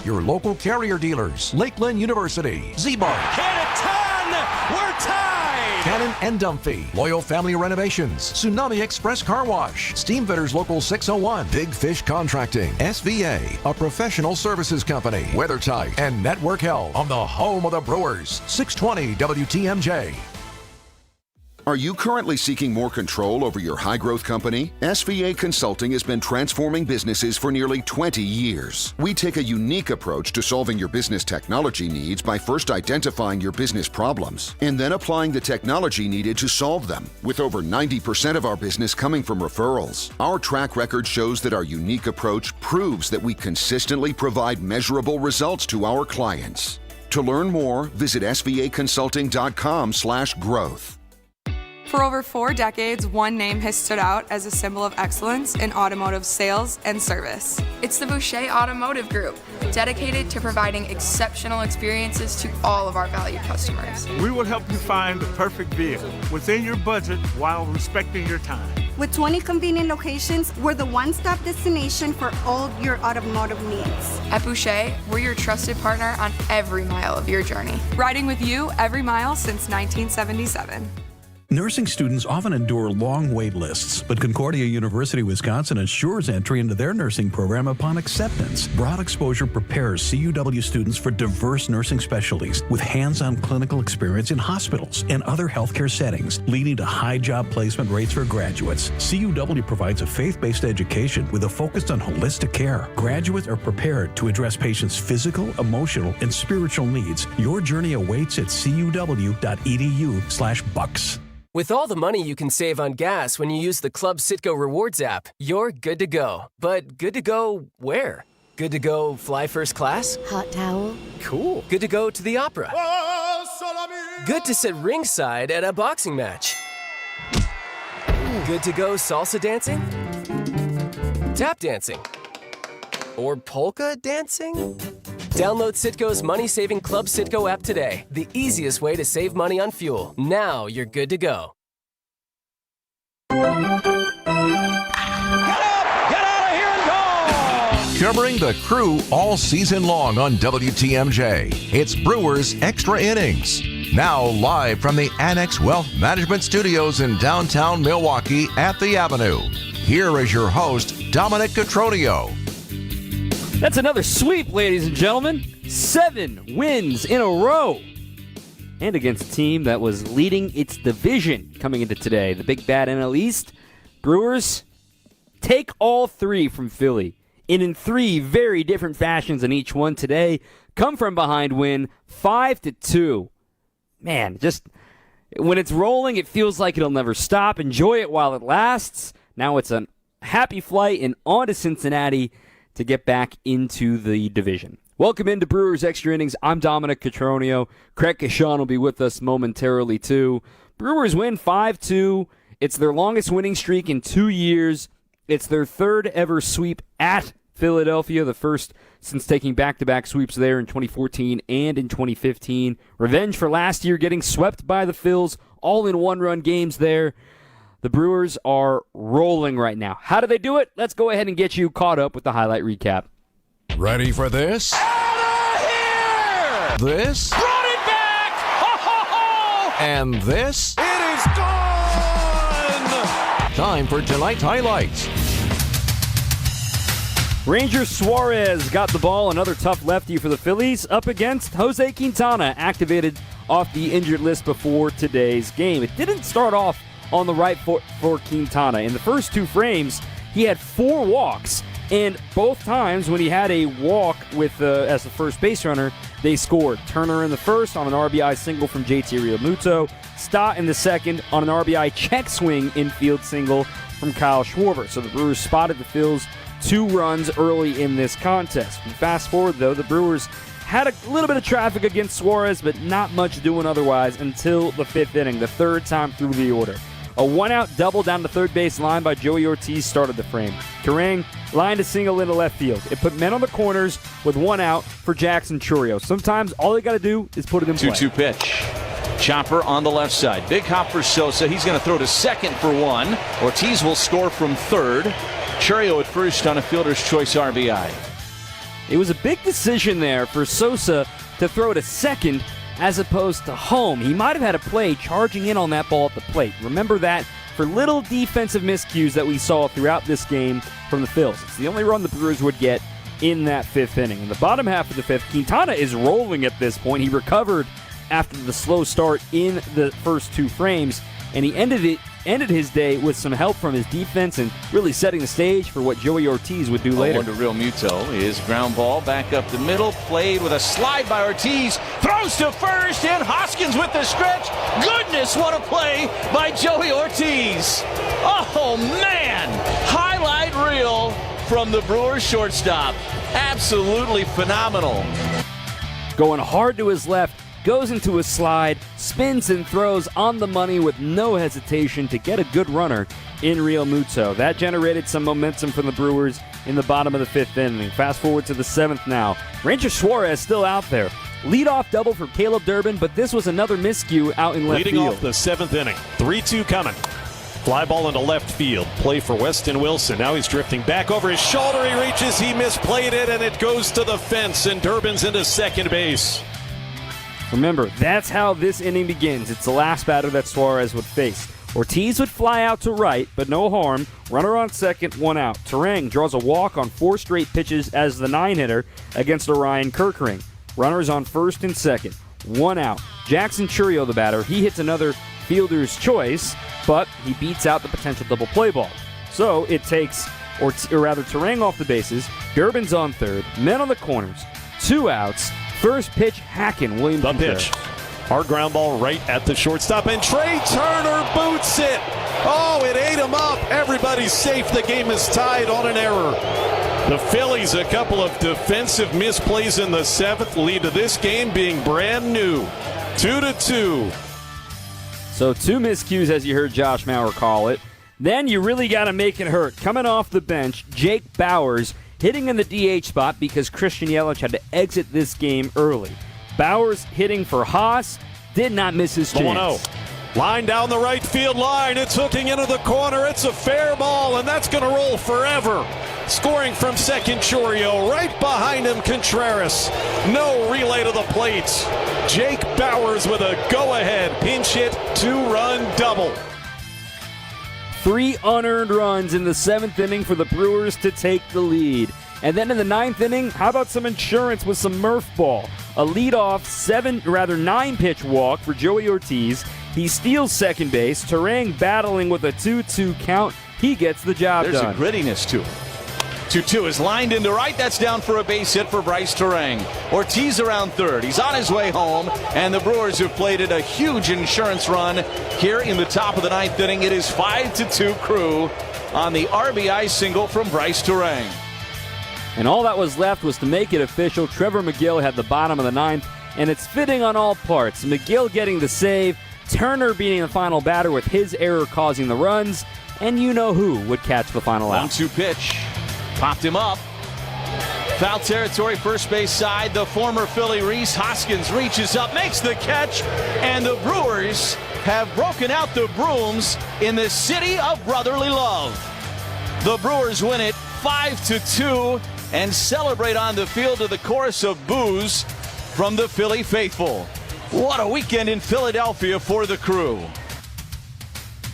Your local carrier dealers, Lakeland University, Z-Bar, Canton, we're tied! Cannon and Dumphy, Loyal Family Renovations, Tsunami Express Car Wash, Steam Fitters Local 601, Big Fish Contracting, SVA, a professional services company, WeatherTight, and Network Health on the home of the Brewers, 620 WTMJ. Are you currently seeking more control over your high-growth company? SVA Consulting has been transforming businesses for nearly 20 years. We take a unique approach to solving your business technology needs by first identifying your business problems and then applying the technology needed to solve them. With over 90% of our business coming from referrals, our track record shows that our unique approach proves that we consistently provide measurable results to our clients. To learn more, visit svaconsulting.com/growth. For over 4 decades, one name has stood out as a symbol of excellence in automotive sales and service. It's the Boucher Automotive Group, dedicated to providing exceptional experiences to all of our valued customers. We will help you find the perfect vehicle within your budget while respecting your time. With 20 convenient locations, we're the one-stop destination for all your automotive needs. At Boucher, we're your trusted partner on every mile of your journey. Riding with you every mile since 1977. Nursing students often endure long wait lists, but Concordia University, Wisconsin assures entry into their nursing program upon acceptance. Broad exposure prepares CUW students for diverse nursing specialties with hands-on clinical experience in hospitals and other healthcare settings, leading to high job placement rates for graduates. CUW provides a faith-based education with a focus on holistic care. Graduates are prepared to address patients' physical, emotional, and spiritual needs. Your journey awaits at cuw.edu/bucks. With all the money you can save on gas when you use the Club Citgo Rewards app, you're good to go. But good to go where? Good to go fly first class? Hot towel? Cool. Good to go to the opera? Good to sit ringside at a boxing match? Good to go salsa dancing? Tap dancing? Or polka dancing? Download Citgo's money-saving Club Citgo app today. The easiest way to save money on fuel. Now you're good to go. Get up! Get out of here and go! Covering the Crew all season long on WTMJ, it's Brewers Extra Innings. Now live from the Annex Wealth Management Studios in downtown Milwaukee at the Avenue. Here is your host, Dominic Cotroneo. That's another sweep, ladies and gentlemen. 7 wins in a row. And against a team that was leading its division coming into today. The big bad NL East. Brewers take all 3 from Philly. And in 3 very different fashions in each one today. Come from behind win 5-2. Man, just when it's rolling, it feels like it'll never stop. Enjoy it while it lasts. Now it's a happy flight and on to Cincinnati to get back into the division. Welcome into Brewers Extra Innings. I'm Dominic Cotroneo. Craig Coshun will be with us momentarily, too. Brewers win 5-2. It's their longest winning streak in 2 years. It's their 3rd ever sweep at Philadelphia, the first since taking back-to-back sweeps there in 2014 and in 2015. Revenge for last year getting swept by the Phils, all in one-run games there. The Brewers are rolling right now. How do they do it? Let's go ahead and get you caught up with the highlight recap. Ready for this? Out of here! This? Brought it back! Ho, ho, ho! And this? It is gone! Time for tonight's highlights. Ranger Suarez got the ball, another tough lefty for the Phillies, up against Jose Quintana, activated off the injured list before today's game. It didn't start off on the right foot for Quintana. In the first 2 frames, he had 4 walks, and both times when he had a walk with as the first base runner, they scored. Turner in the first on an RBI single from JT Realmuto, Stott in the second on an RBI check swing infield single from Kyle Schwarber. So the Brewers spotted the Phils 2 runs early in this contest. Fast forward, though, the Brewers had a little bit of traffic against Suarez, but not much doing otherwise until the 5th inning, the 3rd time through the order. A 1-out double down the third base line by Joey Ortiz started the frame. Kerrang lined a single into left field. It put men on the corners with 1 out for Jackson Chourio. Sometimes all they got to do is put it in play. 2-2 pitch. Chopper on the left side. Big hop for Sosa. He's going to throw to second for 1. Ortiz will score from third. Chourio at first on a fielder's choice RBI. It was a big decision there for Sosa to throw to second as opposed to home. He might have had a play charging in on that ball at the plate. Remember that for little defensive miscues that we saw throughout this game from the Phils. It's the only run the Brewers would get in that fifth inning. In the bottom half of the fifth, Quintana is rolling at this point. He recovered after the slow start in the first two frames, and he ended his day with some help from his defense and really setting the stage for what Joey Ortiz would do later. To Real Muto is ground ball back up the middle, played with a slide by Ortiz, throws to first, and Hoskins with the stretch. Goodness, what a play by Joey Ortiz. Oh, man. Highlight reel from the Brewers shortstop. Absolutely phenomenal. Going hard to his left, goes into a slide, spins and throws on the money with no hesitation to get a good runner in Real Muto. That generated some momentum from the Brewers in the bottom of the fifth inning. Fast forward to the seventh now. Ranger Suarez still out there. Leadoff double for Caleb Durbin, but this was another miscue out in left field. Leading off the seventh inning. 3-2 coming. Fly ball into left field. Play for Weston Wilson. Now he's drifting back over his shoulder. He reaches, he misplayed it, and it goes to the fence, and Durbin's into second base. Remember, that's how this inning begins. It's the last batter that Suarez would face. Ortiz would fly out to right, but no harm. Runner on second, one out. Terang draws a walk on 4 straight pitches as the 9-hitter against Orion Kirkering. Runners on first and second, one out. Jackson Churio, the batter, he hits another fielder's choice, but he beats out the potential double play ball. So it takes, Terang off the bases. Durbin's on third, men on the corners, 2 outs. First pitch, hacking William. The pitch. Hard ground ball right at the shortstop, and Trey Turner boots it. Oh, it ate him up. Everybody's safe. The game is tied on an error. The Phillies, a couple of defensive misplays in the seventh, lead to this game being brand new. 2-2. So 2 miscues, as you heard Josh Mauer call it. Then you really got to make it hurt. Coming off the bench, Jake Bauers hitting in the DH spot because Christian Yelich had to exit this game early. Bauers hitting for Haas, did not miss his chance. 1-0. Line down the right field line. It's hooking into the corner. It's a fair ball, and that's going to roll forever. Scoring from second, Churio. Right behind him, Contreras. No relay to the plate. Jake Bauers with a go-ahead pinch hit 2-run double. 3 unearned runs in the 7th inning for the Brewers to take the lead. And then in the 9th inning, how about some insurance with some Murph ball? A leadoff 9-pitch walk for Joey Ortiz. He steals second base. Terang battling with a 2-2 count. He gets the job done. There's a grittiness to it. 2-2 is lined into right. That's down for a base hit for Bryce Terang. Ortiz around third. He's on his way home, and the Brewers have played it a huge insurance run here in the top of the 9th inning. It is 5-2 Crew on the RBI single from Bryce Terang. And all that was left was to make it official. Trevor McGill had the bottom of the 9th, and it's fitting on all parts. McGill getting the save, Turner beating the final batter with his error causing the runs, and you know who would catch the final out. 1-2 pitch. Popped him up. Foul territory, first base side. The former Philly Reese Hoskins reaches up, makes the catch, and the Brewers have broken out the brooms in the city of brotherly love. The Brewers win it 5-2 and celebrate on the field to the chorus of boos from the Philly faithful. What a weekend in Philadelphia for the Crew.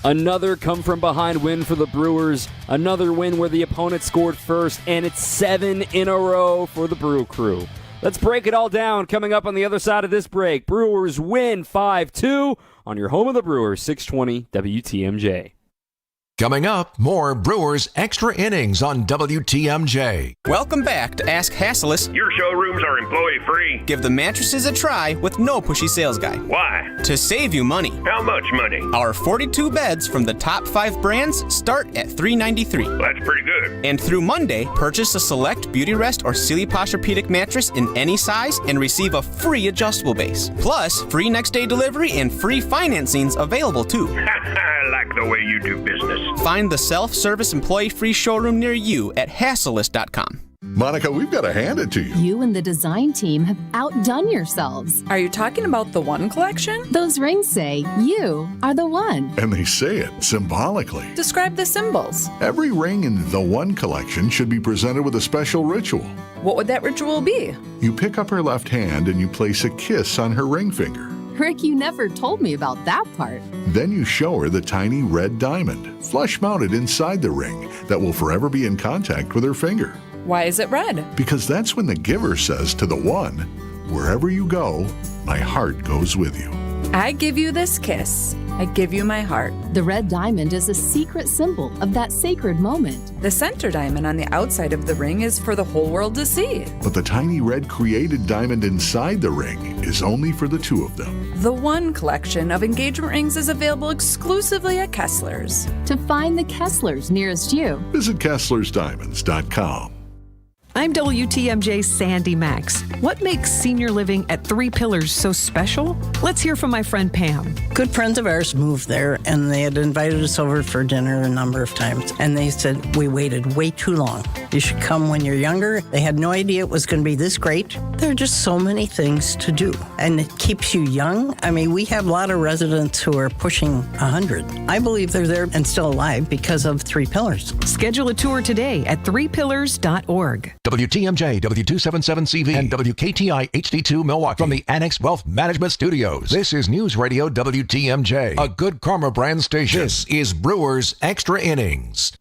Another come-from-behind win for the Brewers. Another win where the opponent scored first, and it's 7 in a row for the Brew Crew. Let's break it all down coming up on the other side of this break. Brewers win 5-2 on your home of the Brewers, 620 WTMJ. Coming up, more Brewers Extra Innings on WTMJ. Welcome back to Ask Hasselius. Your showrooms are employee-free. Give the mattresses a try with no pushy sales guy. Why? To save you money. How much money? Our 42 beds from the top 5 brands start at $393. That's pretty good. And through Monday, purchase a select Beauty Rest or Silly Posturepedic mattress in any size and receive a free adjustable base. Plus, free next-day delivery and free financing's available too. I like the way you do business. Find the self-service employee-free showroom near you at Hasselius.com. Monica, we've got to hand it to you. You and the design team have outdone yourselves. Are you talking about the One Collection? Those rings say you are the one. And they say it symbolically. Describe the symbols. Every ring in the One Collection should be presented with a special ritual. What would that ritual be? You pick up her left hand and you place a kiss on her ring finger. Rick, you never told me about that part. Then you show her the tiny red diamond, flush-mounted inside the ring, that will forever be in contact with her finger. Why is it red? Because that's when the giver says to the one, wherever you go, my heart goes with you. I give you this kiss. I give you my heart. The red diamond is a secret symbol of that sacred moment. The center diamond on the outside of the ring is for the whole world to see. But the tiny red created diamond inside the ring is only for the two of them. The One Collection of engagement rings is available exclusively at Kessler's. To find the Kessler's nearest you, visit KesslersDiamonds.com. I'm WTMJ's Sandy Max. What makes senior living at Three Pillars so special? Let's hear from my friend Pam. Good friends of ours moved there, and they had invited us over for dinner a number of times. And they said, we waited way too long. You should come when you're younger. They had no idea it was going to be this great. There are just so many things to do, and it keeps you young. I mean, we have a lot of residents who are pushing 100. I believe they're there and still alive because of Three Pillars. Schedule a tour today at threepillars.org. WTMJ, W277CV, and WKTI HD2 Milwaukee from the Annex Wealth Management Studios. This is News Radio WTMJ, a Good Karma brand station. This is Brewers Extra Innings.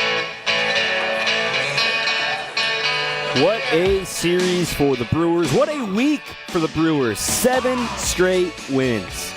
What a series for the Brewers. What a week for the Brewers. 7 straight wins.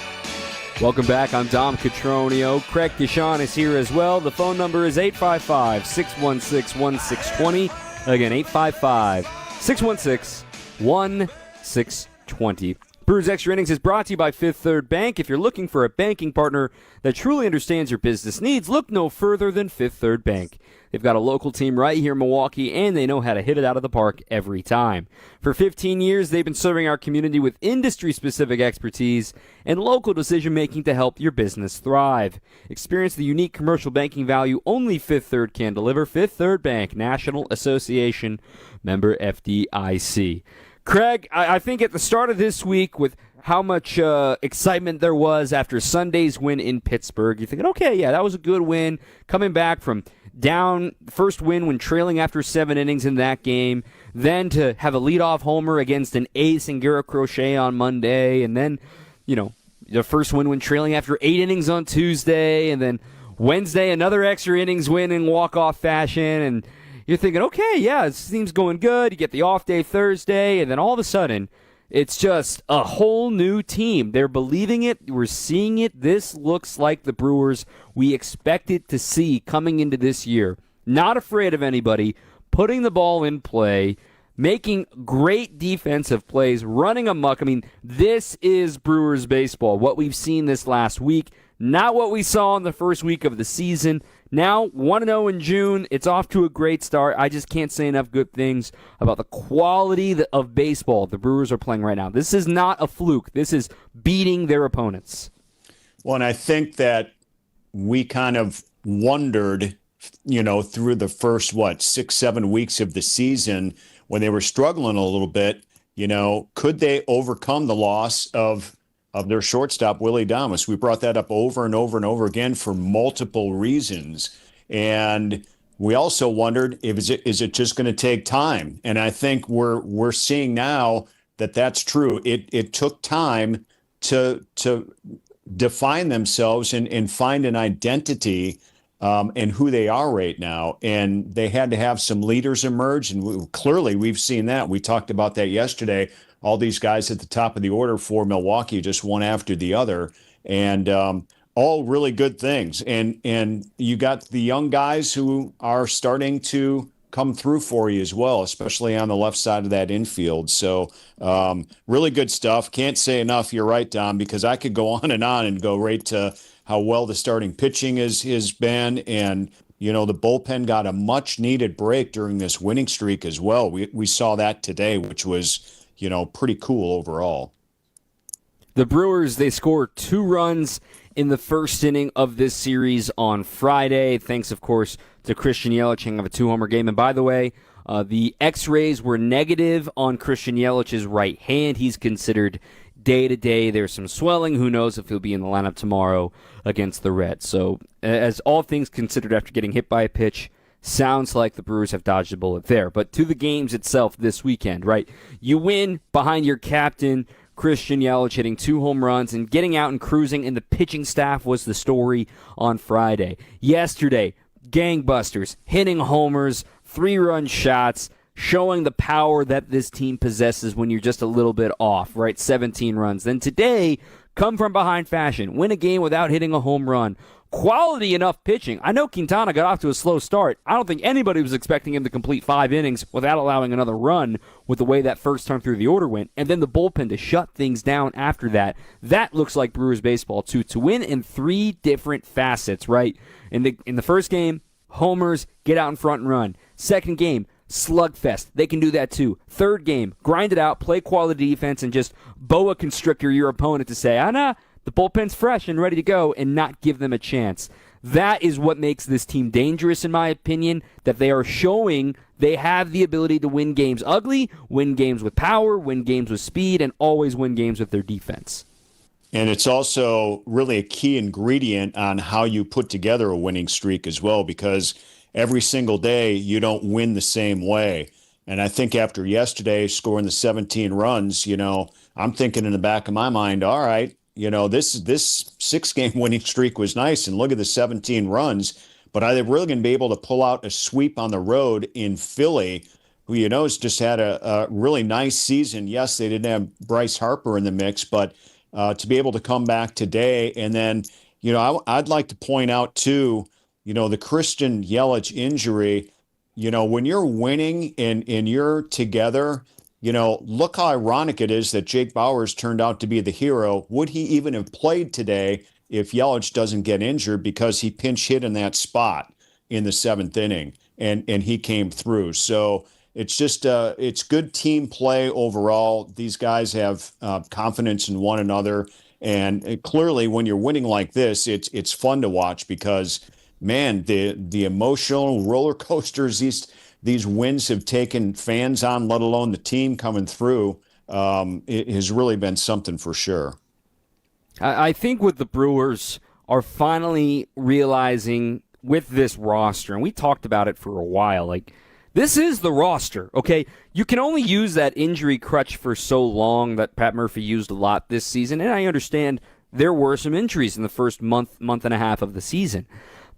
Welcome back. I'm Dom Cotroneo. Craig Coshun is here as well. The phone number is 855-616-1620. Again, 855-616-1620. Brewers Extra Innings is brought to you by Fifth Third Bank. If you're looking for a banking partner that truly understands your business needs, look no further than Fifth Third Bank. They've got a local team right here in Milwaukee, and they know how to hit it out of the park every time. For 15 years, they've been serving our community with industry-specific expertise and local decision-making to help your business thrive. Experience the unique commercial banking value only Fifth Third can deliver. Fifth Third Bank, National Association, member FDIC. Craig, I think at the start of this week, with how much excitement there was after Sunday's win in Pittsburgh, you're thinking, okay, yeah, that was a good win. Coming back from down, first win when trailing after 7 innings in that game, then to have a leadoff homer against an ace in Garrett Crochet on Monday, and then, the first win when trailing after 8 innings on Tuesday, and then Wednesday, another extra innings win in walk-off fashion, and you're thinking, okay, yeah, it seems going good. You get the off day Thursday, and then all of a sudden, it's just a whole new team. They're believing it. We're seeing it. This looks like the Brewers we expected to see coming into this year. Not afraid of anybody, putting the ball in play, making great defensive plays, running amok. I mean, this is Brewers baseball, what we've seen this last week, not what we saw in the first week of the season. Now, 1-0 in June. It's off to a great start. I just can't say enough good things about the quality of baseball the Brewers are playing right now. This is not a fluke. This is beating their opponents. Well, and I think that we kind of wondered, through the first, 6-7 weeks of the season when they were struggling a little bit, could they overcome the loss of their shortstop, Willie Adames? We brought that up over and over and over again for multiple reasons. And we also wondered, is it just going to take time? And I think we're seeing now that that's true. It took time to define themselves and find an identity and who they are right now. And they had to have some leaders emerge. And clearly we've seen that. We talked about that yesterday. All these guys at the top of the order for Milwaukee, just one after the other, and all really good things. And you got the young guys who are starting to come through for you as well, especially on the left side of that infield. So really good stuff. Can't say enough. You're right, Dom, because I could go on and go right to how well the starting pitching has been. And, the bullpen got a much needed break during this winning streak as well. We saw that today, which was, pretty cool overall. The Brewers, they scored 2 runs in the first inning of this series on Friday, thanks, of course, to Christian Yelich having a 2-homer game. And by the way, The x-rays were negative on Christian Yelich's right hand. He's considered day-to-day. There's some swelling. Who knows if he'll be in the lineup tomorrow against the Reds. So as all things considered after getting hit by a pitch, sounds like the Brewers have dodged a bullet there. But to the games itself this weekend, right? You win behind your captain, Christian Yelich, hitting 2 home runs and getting out and cruising, and the pitching staff was the story on Friday. Yesterday, gangbusters, hitting homers, 3-run shots, showing the power that this team possesses when you're just a little bit off, right? 17 runs. Then today, come from behind fashion, win a game without hitting a home run. Quality enough pitching. I know Quintana got off to a slow start. I don't think anybody was expecting him to complete 5 innings without allowing another run with the way that first time through the order went. And then the bullpen to shut things down after that. That looks like Brewers baseball, too. To win in 3 different facets, right? In the first game, homers, get out in front and run. Second game, slugfest. They can do that, too. Third game, grind it out, play quality defense, and just boa constrictor your opponent to say, nah, the bullpen's fresh and ready to go, and not give them a chance. That is what makes this team dangerous, in my opinion, that they are showing they have the ability to win games ugly, win games with power, win games with speed, and always win games with their defense. And it's also really a key ingredient on how you put together a winning streak as well, because every single day you don't win the same way. And I think after yesterday scoring the 17 runs, I'm thinking in the back of my mind, all right, this 6-game winning streak was nice, and look at the 17 runs. But are they really going to be able to pull out a sweep on the road in Philly, who has just had a really nice season? Yes, they didn't have Bryce Harper in the mix, but to be able to come back today, and then I'd like to point out too, the Christian Yelich injury. When you're winning and you're together. Look how ironic it is that Jake Bauers turned out to be the hero. Would he even have played today if Yelich doesn't get injured, because he pinch hit in that spot in the 7th inning and he came through? So it's just it's good team play overall. These guys have confidence in one another, and clearly when you're winning like this, it's fun to watch because, man, the emotional roller coasters these wins have taken fans on, let alone the team coming through. It has really been something for sure. I think what the Brewers are finally realizing with this roster, and we talked about it for a while, this is the roster, okay? You can only use that injury crutch for so long that Pat Murphy used a lot this season, and I understand there were some injuries in the first month and a half of the season.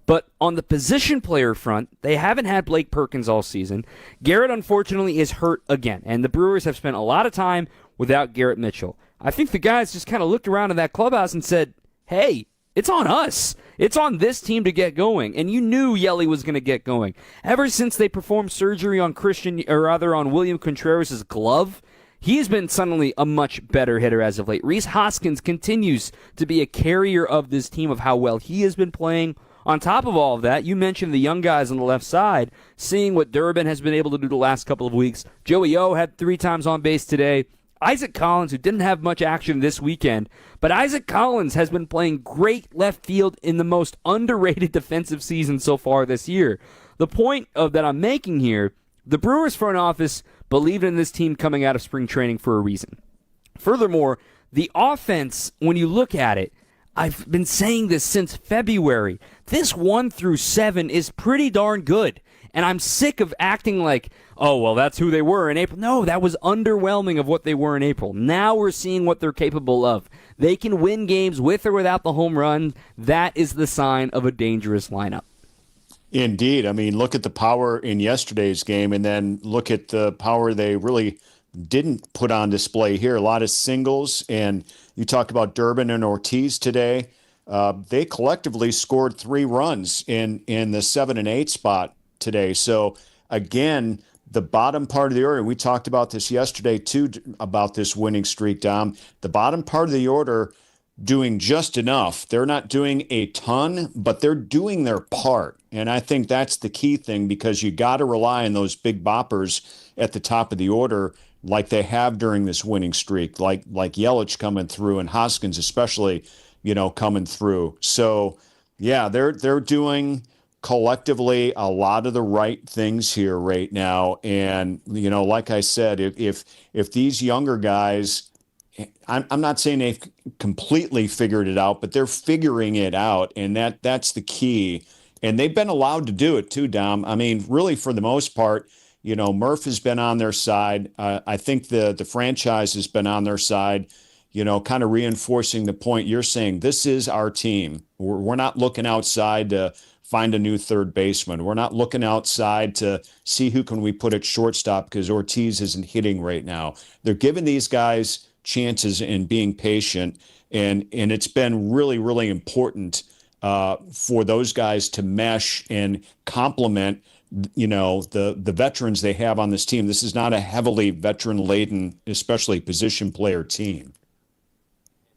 But on the position player front, they haven't had Blake Perkins all season. Garrett, unfortunately, is hurt again, and the Brewers have spent a lot of time without Garrett Mitchell. I think the guys just kind of looked around in that clubhouse and said, hey, it's on us. It's on this team to get going, and you knew Yelly was going to get going. Ever since they performed surgery on William Contreras' glove, he's been suddenly a much better hitter as of late. Rhys Hoskins continues to be a carrier of this team of how well he has been playing. On top of all of that, you mentioned the young guys on the left side, seeing what Durbin has been able to do the last couple of weeks. Joey O had 3 times on base today. Isaac Collins, who didn't have much action this weekend, but Isaac Collins has been playing great left field in the most underrated defensive season so far this year. The point that I'm making here, the Brewers front office believed in this team coming out of spring training for a reason. Furthermore, the offense, when you look at it, I've been saying this since February. This 1 through 7 is pretty darn good. And I'm sick of acting like, oh, well, that's who they were in April. No, that was underwhelming of what they were in April. Now we're seeing what they're capable of. They can win games with or without the home run. That is the sign of a dangerous lineup. Indeed. I mean, look at the power in yesterday's game, and then look at the power they really didn't put on display here. A lot of singles, and you talked about Durbin and Ortiz today. They collectively scored 3 runs in the 7 and 8 spot today. So again, the bottom part of the order, we talked about this yesterday too, about this winning streak, Dom. The bottom part of the order doing just enough. They're not doing a ton, but they're doing their part. And I think that's the key thing, because you got to rely on those big boppers at the top of the order like they have during this winning streak, like Yelich coming through and Hoskins especially, coming through. So, yeah, they're doing collectively a lot of the right things here right now. And, like I said, if these younger guys, I'm not saying they've completely figured it out, but they're figuring it out. And that's the key. And they've been allowed to do it too, Dom. I mean, really, for the most part, Murph has been on their side. I think the franchise has been on their side, kind of reinforcing the point you're saying. This is our team. We're not looking outside to find a new third baseman. We're not looking outside to see who can we put at shortstop because Ortiz isn't hitting right now. They're giving these guys chances and being patient, and it's been really, really important for those guys to mesh and complement the veterans they have on this team. This is not a heavily veteran-laden, especially position player team.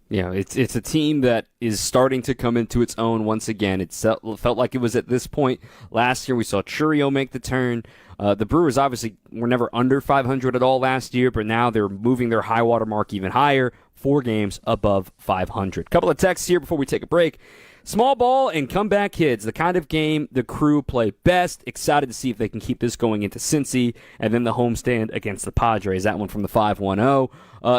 It's a team that is starting to come into its own once again. It felt like it was at this point last year. We saw Churio make the turn. The Brewers obviously were never under 500 at all last year, but now they're moving their high water mark even higher, 4 games above 500. Couple of texts here before we take a break. Small ball and comeback kids, the kind of game the Crew play best. Excited to see if they can keep this going into Cincy and then the homestand against the Padres. That one from the 510.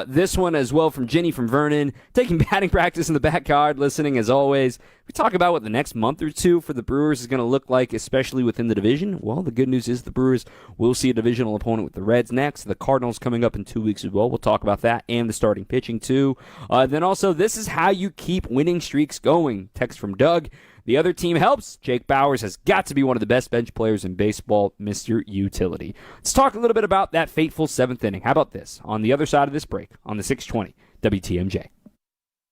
This one as well from Ginny from Vernon. Taking batting practice in the backyard, listening as always. We talk about what the next month or two for the Brewers is going to look like, especially within the division. Well, the good news is the Brewers will see a divisional opponent with the Reds next. The Cardinals coming up in 2 weeks as well. We'll talk about that and the starting pitching too. Then also, this is how you keep winning streaks going. Text from Doug. The other team helps. Jake Bauers has got to be one of the best bench players in baseball, Mr. Utility. Let's talk a little bit about that fateful 7th inning. How about this? On the other side of this break, on the 620 WTMJ.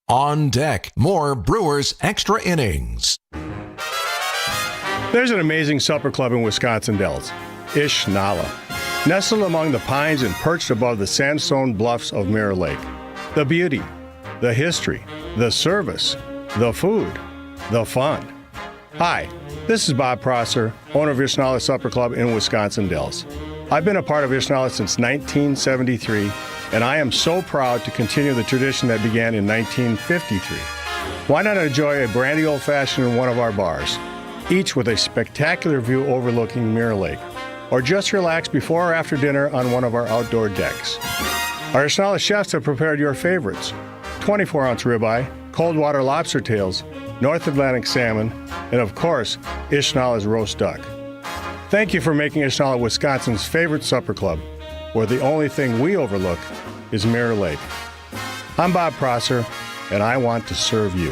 On deck, more Brewers Extra Innings. There's an amazing supper club in Wisconsin Dells, Ish Nala, nestled among the pines and perched above the sandstone bluffs of Mirror Lake. The beauty, the history, the service, the food, the fun. Hi, this is Bob Prosser, owner of Ishnala Supper Club in Wisconsin Dells. I've been a part of Ishnala since 1973, and I am so proud to continue the tradition that began in 1953. Why not enjoy a brandy old-fashioned in one of our bars, each with a spectacular view overlooking Mirror Lake, or just relax before or after dinner on one of our outdoor decks. Our Ishnala chefs have prepared your favorites: 24-ounce ribeye, cold water lobster tails, North Atlantic salmon, and of course, Ishnala's roast duck. Thank you for making Ishnala Wisconsin's favorite supper club, where the only thing we overlook is Mirror Lake. I'm Bob Prosser, and I want to serve you.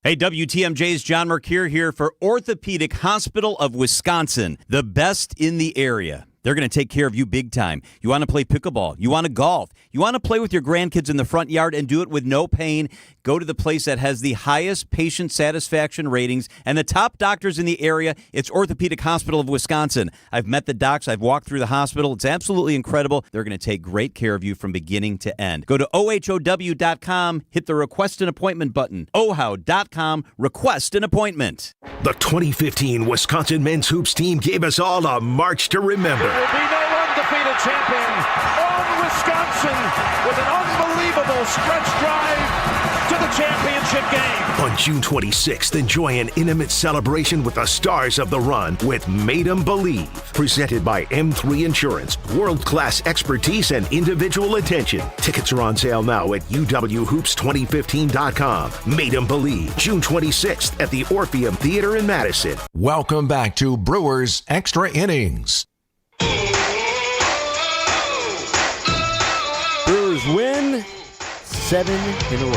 Hey, WTMJ's John Mercure here for Orthopedic Hospital of Wisconsin, the best in the area. They're going to take care of you big time. You want to play pickleball. You want to golf. You want to play with your grandkids in the front yard and do it with no pain. Go to the place that has the highest patient satisfaction ratings and the top doctors in the area. It's Orthopedic Hospital of Wisconsin. I've met the docs. I've walked through the hospital. It's absolutely incredible. They're going to take great care of you from beginning to end. Go to OHOW.com, hit the request an appointment button. OHOW.com, request an appointment. The 2015 Wisconsin men's hoops team gave us all a march to remember. There will be no undefeated champion on Wisconsin with an unbelievable stretch drive to the championship game. On June 26th, enjoy an intimate celebration with the stars of the run with Made 'em Believe. Presented by M3 Insurance. World-class expertise and individual attention. Tickets are on sale now at UWHoops2015.com. Made 'em Believe. June 26th at the Orpheum Theater in Madison. Welcome back to Brewers Extra Innings. Brewers win 7 in a row.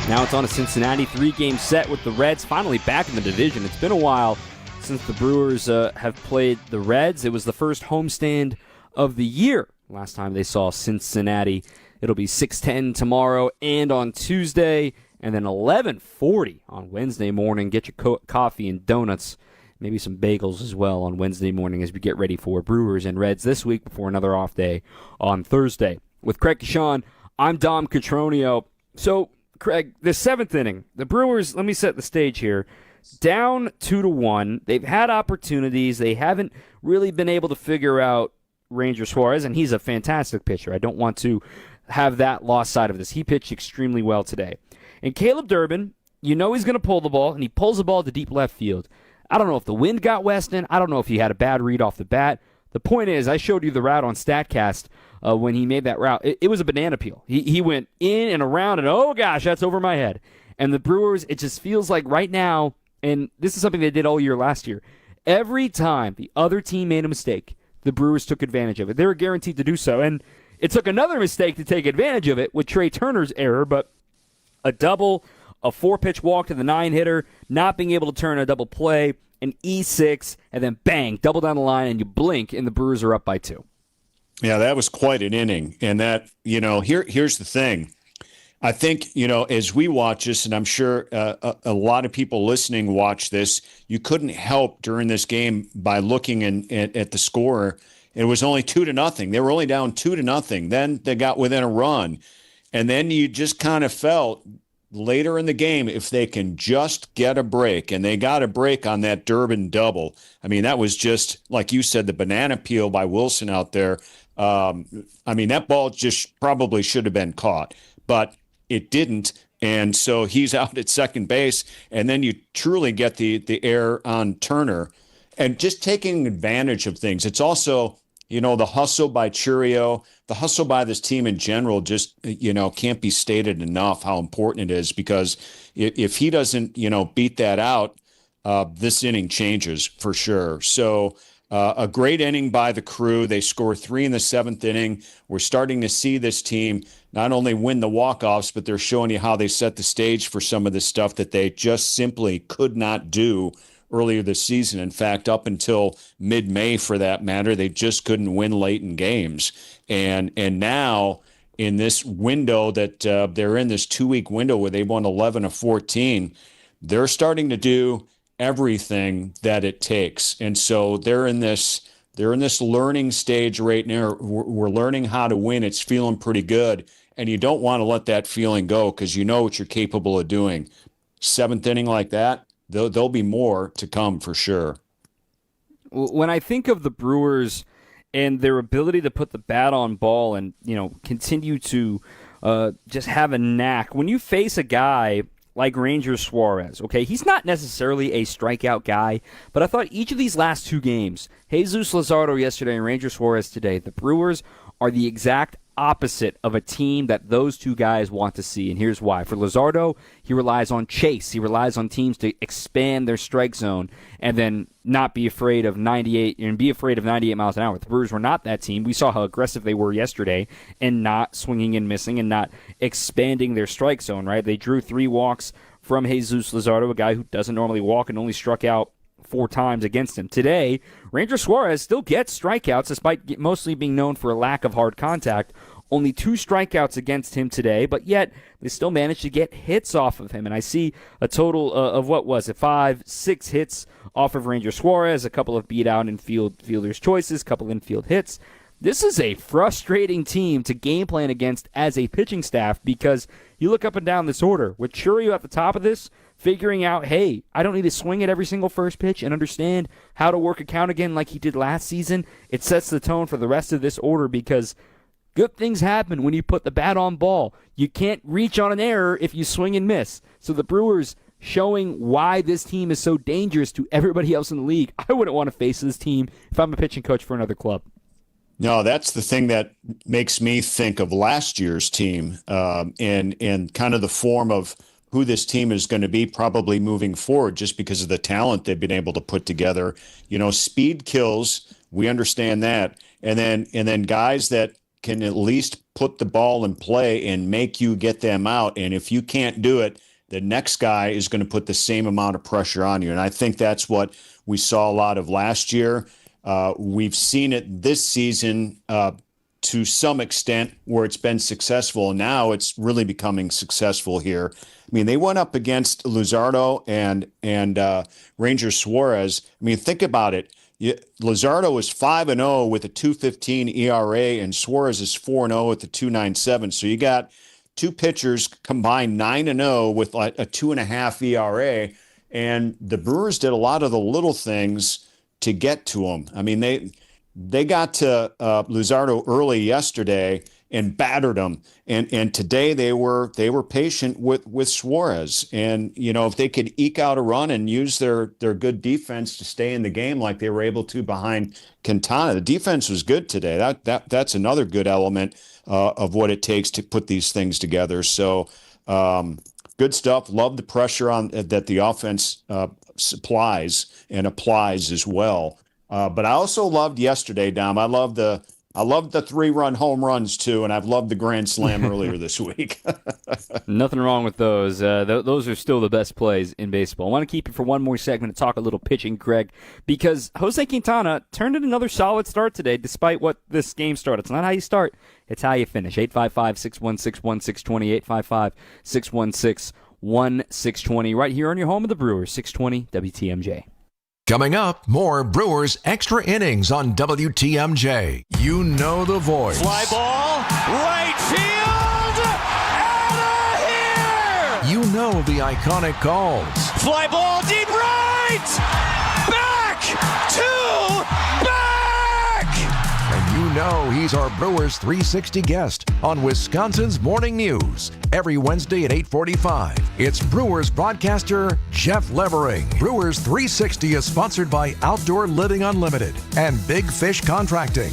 Now it's on a Cincinnati 3-game set with the Reds finally back in the division. It's been a while since the Brewers have played the Reds. It was the first homestand of the year last time they saw Cincinnati. It'll be 6:10 tomorrow and on Tuesday, and then 11:40 on Wednesday morning. Get your coffee and donuts, maybe some bagels as well on Wednesday morning as we get ready for Brewers and Reds this week before another off day on Thursday. With Craig Coshun, I'm Dom Cotroneo. So, Craig, the 7th inning, the Brewers, let me set the stage here, down 2-1. They've had opportunities. They haven't really been able to figure out Ranger Suarez, and he's a fantastic pitcher. I don't want to have that lost side of this. He pitched extremely well today. And Caleb Durbin, you know he's going to pull the ball, and he pulls the ball to deep left field. I don't know if the wind got Weston. I don't know if he had a bad read off the bat. The point is, I showed you the route on StatCast when he made that route. It was a banana peel. He went in and around, and oh gosh, that's over my head. And the Brewers, it just feels like right now, and this is something they did all year last year, every time the other team made a mistake, the Brewers took advantage of it. They were guaranteed to do so. And it took another mistake to take advantage of it with Trey Turner's error, but a double, a 4-pitch walk to the 9-hitter, not being able to turn a double play, an E6, and then bang, double down the line, and you blink, and the Brewers are up by 2. Yeah, that was quite an inning. And that, here's the thing. I think, as we watch this, and I'm sure a lot of people listening watch this, you couldn't help during this game by looking at the score. It was only 2-0. They were only down 2-0. Then they got within a run. And then you just kind of felt later in the game, if they can just get a break, and they got a break on that Durbin double. I mean, that was just, like you said, the banana peel by Wilson out there. That ball just probably should have been caught, but it didn't. And so he's out at second base, and then you truly get the error on Turner and just taking advantage of things. It's also, the hustle by Churio, the hustle by this team in general just, can't be stated enough how important it is, because if he doesn't, beat that out, this inning changes for sure. So a great inning by the Crew. They score 3 in the 7th inning. We're starting to see this team not only win the walk-offs, but they're showing you how they set the stage for some of the stuff that they just simply could not do earlier this season. In fact, up until mid-May, for that matter, they just couldn't win late in games. And now in this window that they're in, this 2-week window where they won 11 of 14, they're starting to do everything that it takes. And so they're in this learning stage right now. We're learning how to win. It's feeling pretty good. And you don't want to let that feeling go, because you know what you're capable of doing. 7th inning like that, there'll be more to come for sure. When I think of the Brewers and their ability to put the bat on ball and, continue to just have a knack, when you face a guy like Ranger Suarez, okay, he's not necessarily a strikeout guy, but I thought each of these last 2 games, Jesus Luzardo yesterday and Ranger Suarez today, the Brewers are the exact opposite of a team that those 2 guys want to see, and here's why. For Luzardo, he relies on chase. He relies on teams to expand their strike zone and then not be afraid of 98 miles an hour. The Brewers were not that team. We saw how aggressive they were yesterday and not swinging and missing and not expanding their strike zone, right? They drew 3 walks from Jesus Luzardo, a guy who doesn't normally walk and only struck out 4 times against him. Today, Ranger Suarez still gets strikeouts despite mostly being known for a lack of hard contact. Only 2 strikeouts against him today, but yet they still managed to get hits off of him. And I see a total of 5-6 hits off of Ranger Suarez, a couple of beat out fielders' choices, a couple infield hits. This is a frustrating team to game plan against as a pitching staff, because you look up and down this order with Churio at the top of this, figuring out, hey, I don't need to swing at every single first pitch and understand how to work a count again like he did last season. It sets the tone for the rest of this order, because good things happen when you put the bat on ball. You can't reach on an error if you swing and miss. So the Brewers showing why this team is so dangerous to everybody else in the league. I wouldn't want to face this team if I'm a pitching coach for another club. No, that's the thing that makes me think of last year's team and kind of the form of who this team is going to be probably moving forward, just because of the talent they've been able to put together. Speed kills. We understand that. And then guys that can at least put the ball in play and make you get them out. And if you can't do it, the next guy is going to put the same amount of pressure on you. And I think that's what we saw a lot of last year. We've seen it this season to some extent where it's been successful. Now it's really becoming successful here. I mean, they went up against Luzardo and Ranger Suarez. I mean, think about it. Luzardo is 5-0 with a 2.15 ERA, and Suarez is 4-0 with a 2.97. So you got 2 pitchers combined 9-0 with like a 2.5 ERA, and the Brewers did a lot of the little things to get to them. I mean, they got to Luzardo early yesterday and battered them. And today they were patient with Suarez. And, if they could eke out a run and use their good defense to stay in the game like they were able to behind Quintana. The defense was good today. That's another good element of what it takes to put these things together. So good stuff. Love the pressure that the offense supplies and applies as well. But I also loved yesterday, Dom. I loved the 3-run home runs too, and I've loved the grand slam earlier this week. Nothing wrong with those. Those are still the best plays in baseball. I want to keep it for one more segment to talk a little pitching, Craig, because Jose Quintana turned in another solid start today, despite what this game started. It's not how you start; it's how you finish. 855-616-1620, 855-616-1620, right here on your home of the Brewers, 620 WTMJ. Coming up, more Brewers Extra Innings on WTMJ. You know the voice. Fly ball, right field, out of here! You know the iconic calls. Fly ball, deep right! Back to back! And you know he's our Brewers 360 guest on Wisconsin's Morning News. Every Wednesday at 8:45, it's Brewers broadcaster Jeff Levering. Brewers 360 is sponsored by Outdoor Living Unlimited and Big Fish Contracting.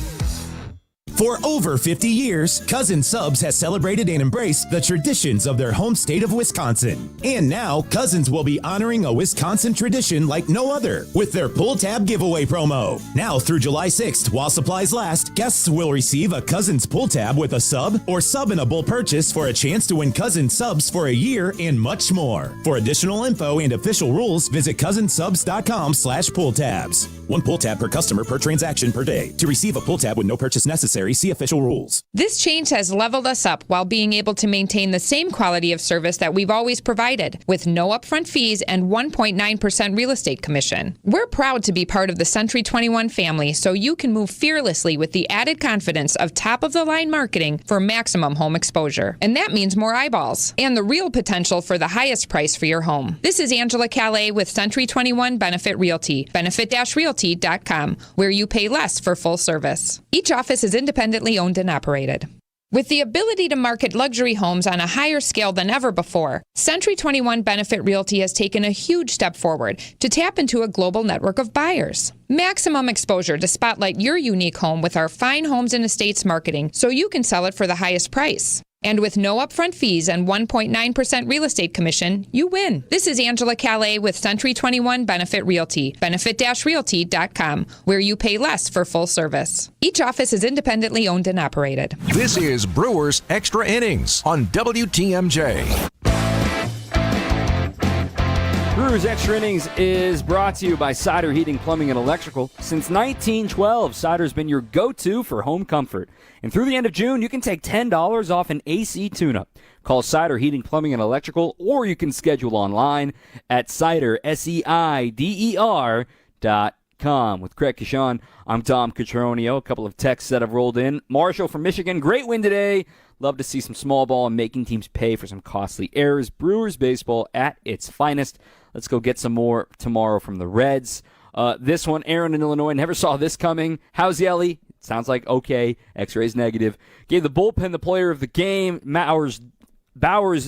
For over 50 years, Cousin Subs has celebrated and embraced the traditions of their home state of Wisconsin. And now, Cousins will be honoring a Wisconsin tradition like no other with their pull tab giveaway promo. Now through July 6th, while supplies last, guests will receive a Cousins pull tab with a sub or sub-able purchase for a chance to win Cousins Subs for a year and much more. For additional info and official rules, visit cousinsubs.com/pull tabs. One pull tab per customer per transaction per day. To receive a pull tab with no purchase necessary, see official rules. This change has leveled us up while being able to maintain the same quality of service that we've always provided, with no upfront fees and 1.9% real estate commission. We're proud to be part of the Century 21 family, so you can move fearlessly with the added confidence of top-of-the-line marketing for maximum home exposure. And that means more eyeballs and the real potential for the highest price for your home. This is Angela Calais with Century 21 Benefit Realty, benefit-realty.com, where you pay less for full service. Each office is independently owned and operated. With the ability to market luxury homes on a higher scale than ever before, Century 21 Benefit Realty has taken a huge step forward to tap into a global network of buyers. Maximum exposure to spotlight your unique home with our fine homes and estates marketing so you can sell it for the highest price. And with no upfront fees and 1.9% real estate commission, you win. This is Angela Calais with Century 21 Benefit Realty, benefit-realty.com, where you pay less for full service. Each office is independently owned and operated. This is Brewers Extra Innings on WTMJ. Brewers Extra Innings is brought to you by Cider Heating, Plumbing, and Electrical. Since 1912, Cider's been your go-to for home comfort. And through the end of June, you can take $10 off an AC tune-up. Call Cider Heating, Plumbing, and Electrical, or you can schedule online at cider, SEIDER.com. With Craig Coshun, I'm Tom Cotroneo. A couple of texts that have rolled in. Marshall from Michigan, great win today. Love to see some small ball and making teams pay for some costly errors. Brewers baseball at its finest. Let's go get some more tomorrow from the Reds. This one, Aaron in Illinois, never saw this coming. How's Yelly? Sounds like okay. X-rays negative. Gave the bullpen the player of the game. Bauer's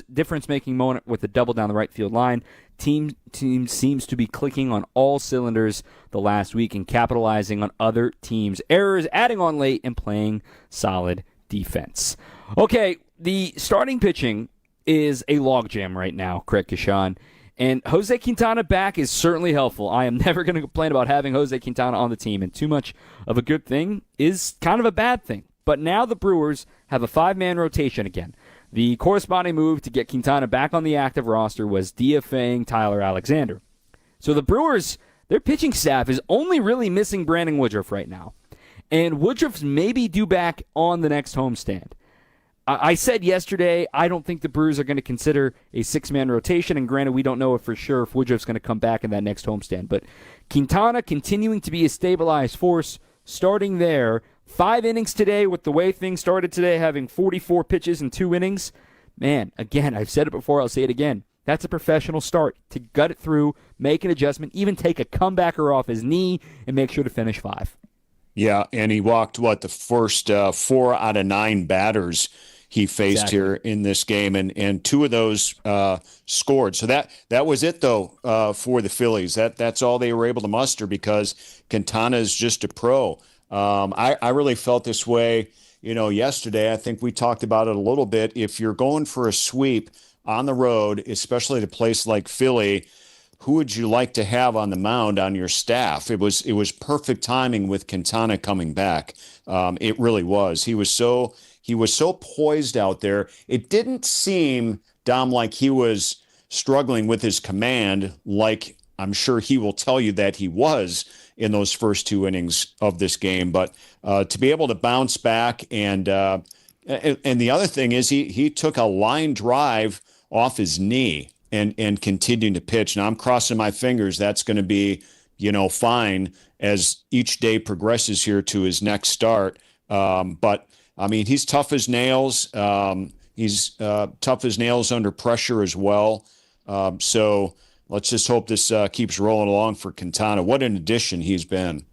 difference-making moment with a double down the right field line. Team seems to be clicking on all cylinders the last week and capitalizing on other teams' errors, adding on late and playing solid defense. Okay, the starting pitching is a logjam right now, Craig Coshun. And Jose Quintana back is certainly helpful. I am never going to complain about having Jose Quintana on the team, and too much of a good thing is kind of a bad thing. But now the Brewers have a 5-man rotation again. The corresponding move to get Quintana back on the active roster was DFAing Tyler Alexander. So the Brewers, their pitching staff is only really missing Brandon Woodruff right now. And Woodruff's maybe due back on the next homestand. I said yesterday, I don't think the Brewers are going to consider a 6-man rotation, and granted, we don't know for sure if Woodruff's going to come back in that next homestand. But Quintana continuing to be a stabilized force, starting there. 5 innings today with the way things started today, having 44 pitches in 2 innings. Man, again, I've said it before, I'll say it again. That's a professional start to gut it through, make an adjustment, even take a comebacker off his knee, and make sure to finish 5. Yeah, and he walked, the first 4 out of 9 batters he faced here in this game, and 2 of those scored. So that was it, though, for the Phillies. That's all they were able to muster because Quintana is just a pro. I really felt this way, yesterday. I think we talked about it a little bit. If you're going for a sweep on the road, especially at a place like Philly, who would you like to have on the mound on your staff? It was perfect timing with Quintana coming back. It really was. He was so poised out there. It didn't seem, Dom, like he was struggling with his command, like I'm sure he will tell you that he was in those first 2 innings of this game. But to be able to bounce back, and the other thing is he took a line drive off his knee and continuing to pitch. Now I'm crossing my fingers that's going to be, fine as each day progresses here to his next start. But I mean, he's tough as nails. He's tough as nails under pressure as well. So let's just hope this keeps rolling along for Quintana. What an addition he's been.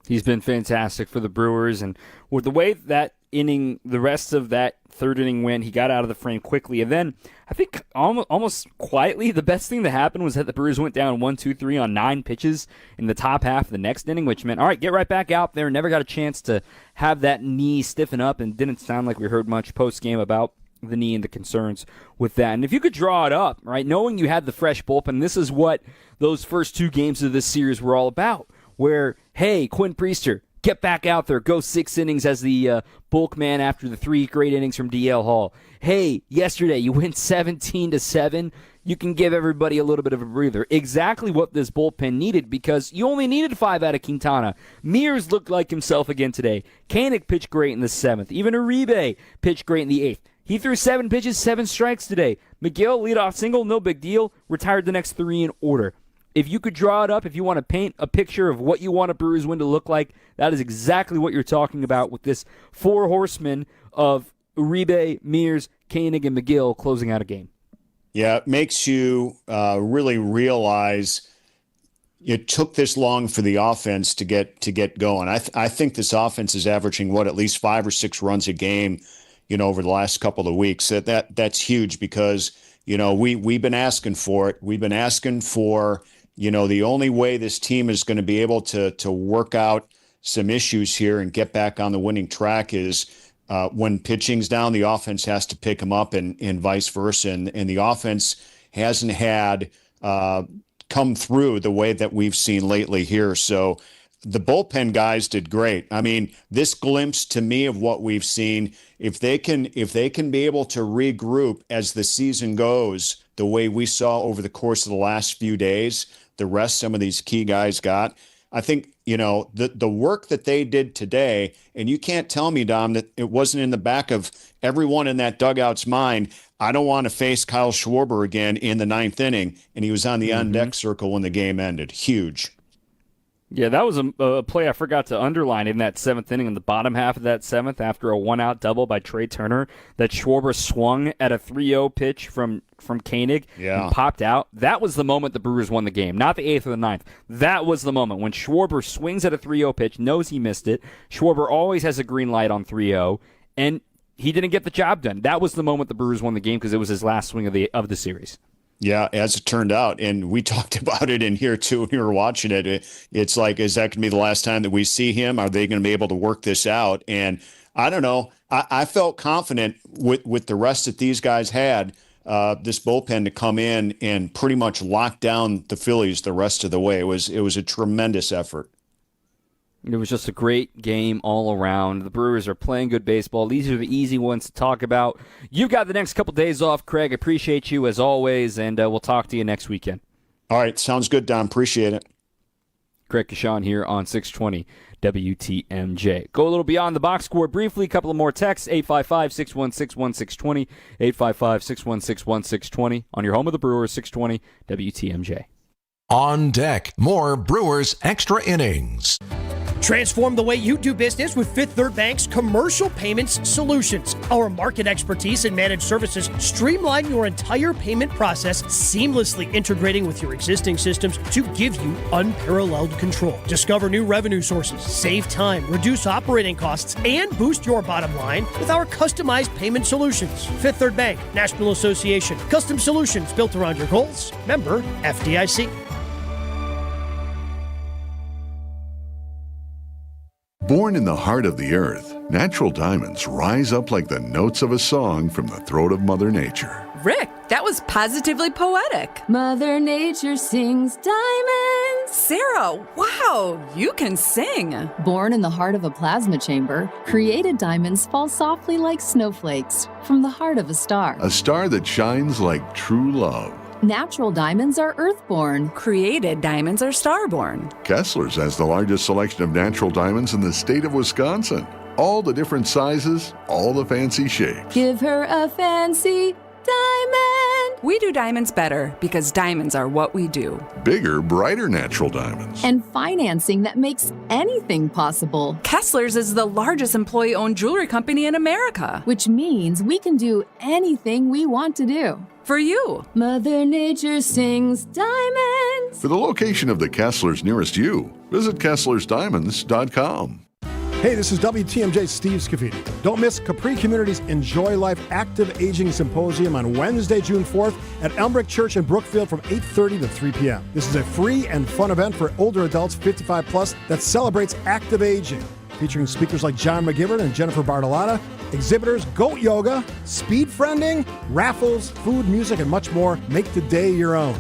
He's been fantastic for the Brewers, and with the way that inning, the rest of that 3rd inning went, he got out of the frame quickly. And then I think almost quietly, the best thing that happened was that the Brewers went down 1-2-3 on 9 pitches in the top half of the next inning, which meant, all right, get right back out there. Never got a chance to have that knee stiffen up, and didn't sound like we heard much post-game about the knee and the concerns with that. And if you could draw it up, right, knowing you had the fresh bullpen, this is what those first 2 games of this series were all about, where, hey, Quinn Priester, get back out there, go 6 innings as the bulk man after the 3 great innings from DL Hall. Hey, yesterday you went 17-7. You can give everybody a little bit of a breather. Exactly what this bullpen needed, because you only needed 5 out of Quintana. Mears looked like himself again today. Koenig pitched great in the 7th. Even Uribe pitched great in the 8th. He threw 7 pitches, 7 strikes today. McGill, leadoff single, no big deal. Retired the next 3 in order. If you could draw it up, if you want to paint a picture of what you want a Brewers win to look like, that is exactly what you're talking about with this 4 horsemen of Uribe, Mears, Koenig, and McGill closing out a game. Yeah, it makes you really realize it took this long for the offense to get going. I think this offense is averaging, at least 5 or 6 runs a game, over the last couple of weeks. That's huge because, we've been asking for it. We've been asking for, the only way this team is going to be able to work out some issues here and get back on the winning track is when pitching's down, the offense has to pick them up and vice versa. And the offense hasn't had come through the way that we've seen lately here. So the bullpen guys did great. I mean, this glimpse to me of what we've seen, if they can be able to regroup as the season goes, the way we saw over the course of the last few days, the rest some of these key guys got, I think, the work that they did today, and you can't tell me, Dom, that it wasn't in the back of everyone in that dugout's mind, I don't want to face Kyle Schwarber again in the 9th inning, and he was on the on-deck circle when the game ended. Huge. Yeah, that was a play I forgot to underline in that 7th inning, in the bottom half of that 7th, after a 1-out double by Trey Turner, that Schwarber swung at a 3-0 pitch from Koenig and popped out. That was the moment the Brewers won the game, not the 8th or the 9th. That was the moment when Schwarber swings at a 3-0 pitch, knows he missed it. Schwarber always has a green light on 3-0, and he didn't get the job done. That was the moment the Brewers won the game because it was his last swing of the series. Yeah, as it turned out, and we talked about it in here too when we were watching it. It's like, is that going to be the last time that we see him? Are they going to be able to work this out? And I don't know. I felt confident with the rest that these guys had, this bullpen to come in and pretty much lock down the Phillies the rest of the way. It was a tremendous effort. It was just a great game all around. The Brewers are playing good baseball. These are the easy ones to talk about. You've got the next couple days off, Craig. Appreciate you as always, and we'll talk to you next weekend. All right. Sounds good, Don. Appreciate it. Craig Coshun here on 620 WTMJ. Go a little beyond the box score briefly. A couple of more texts. 855-616-1620. 855-616-1620. On your home of the Brewers, 620 WTMJ. On deck, more Brewers Extra Innings. Transform the way you do business with Fifth Third Bank's Commercial Payments Solutions. Our market expertise and managed services streamline your entire payment process, seamlessly integrating with your existing systems to give you unparalleled control. Discover new revenue sources, save time, reduce operating costs, and boost your bottom line with our customized payment solutions. Fifth Third Bank, National Association. Custom solutions built around your goals. Member FDIC. Born in the heart of the earth, natural diamonds rise up like the notes of a song from the throat of Mother Nature. Rick, that was positively poetic. Mother Nature sings diamonds. Sarah, wow, you can sing. Born in the heart of a plasma chamber, created diamonds fall softly like snowflakes from the heart of a star. A star that shines like true love. Natural diamonds are earthborn. Created diamonds are starborn. Kessler's has the largest selection of natural diamonds in the state of Wisconsin. All the different sizes, all the fancy shapes. Give her a fancy diamond. We do diamonds better because diamonds are what we do. Bigger, brighter natural diamonds. And financing that makes anything possible. Kessler's is the largest employee-owned jewelry company in America. Which means we can do anything we want to do. For you. Mother Nature sings diamonds. For the location of the Kessler's nearest you, visit KesslersDiamonds.com. Hey, this is WTMJ's Steve Scafidi. Don't miss Capri Community's Enjoy Life Active Aging Symposium on Wednesday, June 4th at Elmbrick Church in Brookfield from 8:30 to 3 p.m. This is a free and fun event for older adults 55 plus that celebrates active aging. Featuring speakers like John McGivern and Jennifer Bartolotta, exhibitors, goat yoga, speed friending, raffles, food, music, and much more. Make the day your own.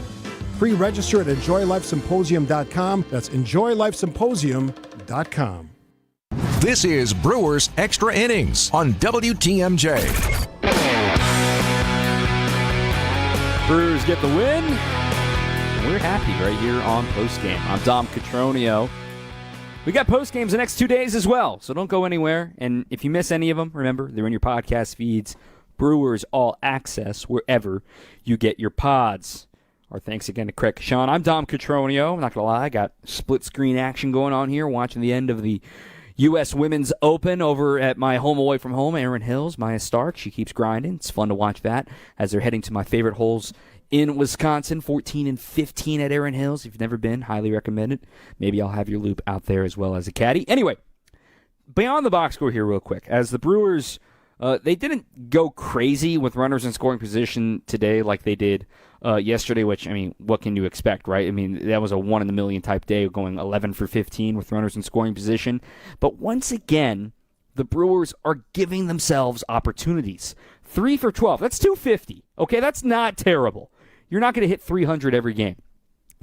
Pre-register at EnjoyLifeSymposium.com. That's EnjoyLifeSymposium.com. This is Brewers Extra Innings on WTMJ. Brewers get the win. We're happy right here on Postgame. I'm Dom Cotroneo. We got Postgames the next 2 days as well, so don't go anywhere. And if you miss any of them, remember, they're in your podcast feeds. Brewers All Access, wherever you get your pods. Our thanks again to Craig Coshun. I'm Dom Cotroneo. I'm not going to lie, I got split screen action going on here, watching the end of the U.S. Women's Open over at my home away from home, Erin Hills. Maya Stark, she keeps grinding. It's fun to watch that as they're heading to my favorite holes in Wisconsin, 14 and 15 at Erin Hills. If you've never been, highly recommend it. Maybe I'll have your loop out there as well as a caddy. Anyway, beyond the box score here real quick. As the Brewers, they didn't go crazy with runners in scoring position today like they did yesterday, which, I mean, what can you expect, right? I mean, that was a 1 in a million type day, going 11 for 15 with runners in scoring position. But once again, the Brewers are giving themselves opportunities. 3 for 12. That's 250. Okay, that's not terrible. You're not going to hit 300 every game.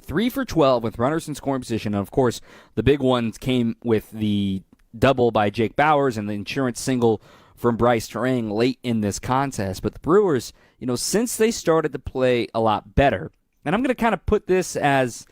3 for 12 with runners in scoring position. And, of course, the big ones came with the double by Jake Bauers and the insurance single from Bryce Terang late in this contest. But the Brewers, you know, since they started to play a lot better, and I'm going to kind of put this as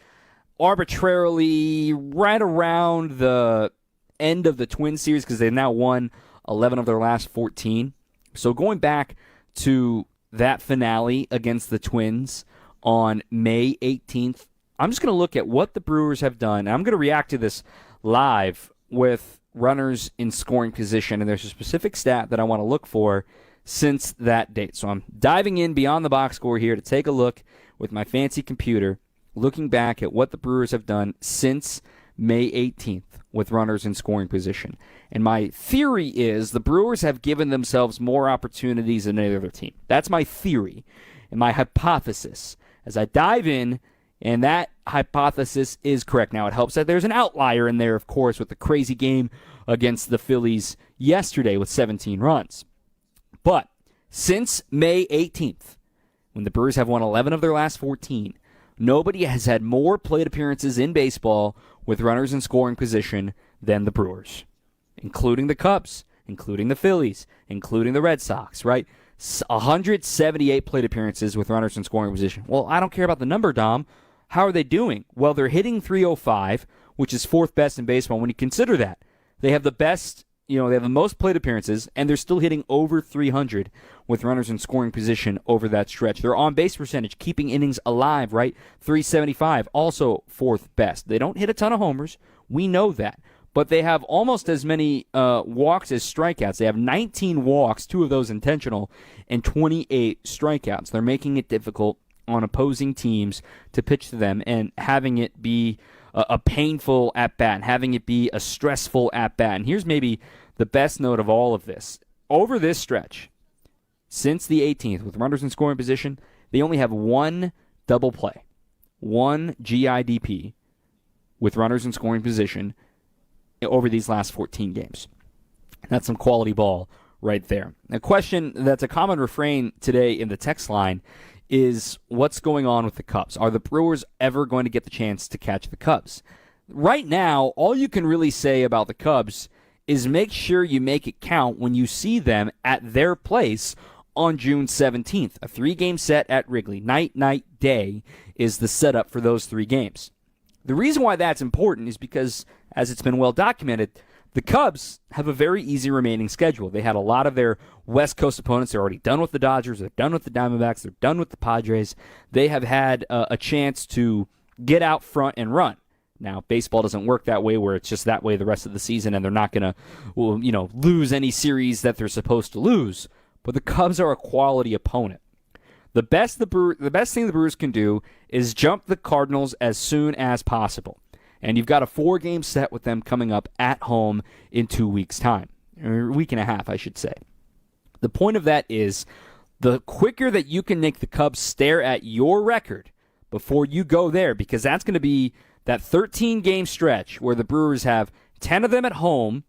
arbitrarily right around the end of the Twins series because they've now won 11 of their last 14. So going back to that finale against the Twins on May 18th, I'm just going to look at what the Brewers have done. And I'm going to react to this live with runners in scoring position. And there's a specific stat that I want to look for since that date. So I'm diving in beyond the box score here to take a look with my fancy computer, looking back at what the Brewers have done since May 18th with runners in scoring position. And my theory is the Brewers have given themselves more opportunities than any other team. That's my theory and my hypothesis. As I dive in, and that hypothesis is correct. Now, it helps that there's an outlier in there, of course, with the crazy game against the Phillies yesterday with 17 runs. But since May 18th, when the Brewers have won 11 of their last 14, nobody has had more plate appearances in baseball with runners in scoring position than the Brewers, including the Cubs, including the Phillies, including the Red Sox, right? 178 plate appearances with runners in scoring position. Well, I don't care about the number, Dom. How are they doing? Well, they're hitting .305, which is fourth best in baseball. When you consider that, they have the best, they have the most plate appearances, and they're still hitting over 300 with runners in scoring position over that stretch. Their on-base percentage, keeping innings alive, right? .375, also fourth best. They don't hit a ton of homers. We know that. but they have almost as many walks as strikeouts. They have 19 walks, 2 of those intentional, and 28 strikeouts. They're making it difficult on opposing teams to pitch to them and having it be a painful at-bat and having it be a stressful at-bat. And here's maybe the best note of all of this. Over this stretch, since the 18th, with runners in scoring position, they only have 1 double play, 1 GIDP with runners in scoring position over these last 14 games. That's some quality ball right there. A question that's a common refrain today in the text line is what's going on with the Cubs? Are the Brewers ever going to get the chance to catch the Cubs? Right now, all you can really say about the Cubs is make sure you make it count when you see them at their place on June 17th. A 3-game set at Wrigley. Night, day is the setup for those 3 games. The reason why that's important is because, as it's been well documented, the Cubs have a very easy remaining schedule. They had a lot of their West Coast opponents. They're already done with the Dodgers. They're done with the Diamondbacks. They're done with the Padres. They have had a chance to get out front and run. Now, baseball doesn't work that way where it's just that way the rest of the season and they're not going to lose any series that they're supposed to lose. But the Cubs are a quality opponent. The best thing the Brewers can do is jump the Cardinals as soon as possible. And you've got a 4-game set with them coming up at home in 2 weeks' time. Or a week and a half, I should say. The point of that is the quicker that you can make the Cubs stare at your record before you go there, because that's going to be that 13-game stretch where the Brewers have 10 of them at home,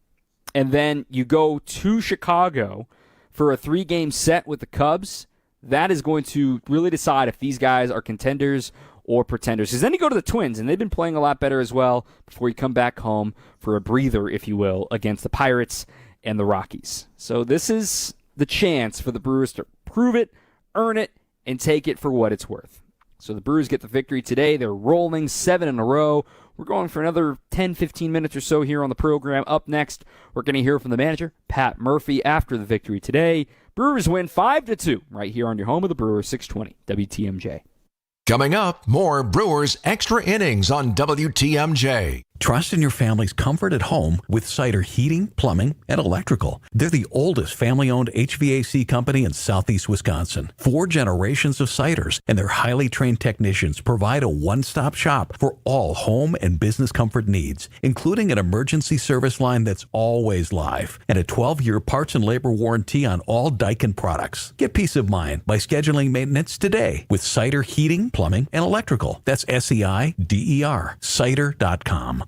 and then you go to Chicago for a 3-game set with the Cubs. That is going to really decide if these guys are contenders or pretenders. Because then you go to the Twins, and they've been playing a lot better as well before you come back home for a breather, if you will, against the Pirates and the Rockies. So this is the chance for the Brewers to prove it, earn it, and take it for what it's worth. So the Brewers get the victory today. They're rolling 7 in a row. We're going for another 10, 15 minutes or so here on the program. Up next, we're going to hear from the manager, Pat Murphy, after the victory today. Brewers win 5-2 right here on your home of the Brewers, 620 WTMJ. Coming up, more Brewers Extra Innings on WTMJ. Trust in your family's comfort at home with Cider Heating, Plumbing, and Electrical. They're the oldest family-owned HVAC company in southeast Wisconsin. 4 generations of Ciders, and their highly trained technicians provide a one-stop shop for all home and business comfort needs, including an emergency service line that's always live and a 12-year parts and labor warranty on all Daikin products. Get peace of mind by scheduling maintenance today with Cider Heating, Plumbing, and Electrical. That's SEIDER, cider.com.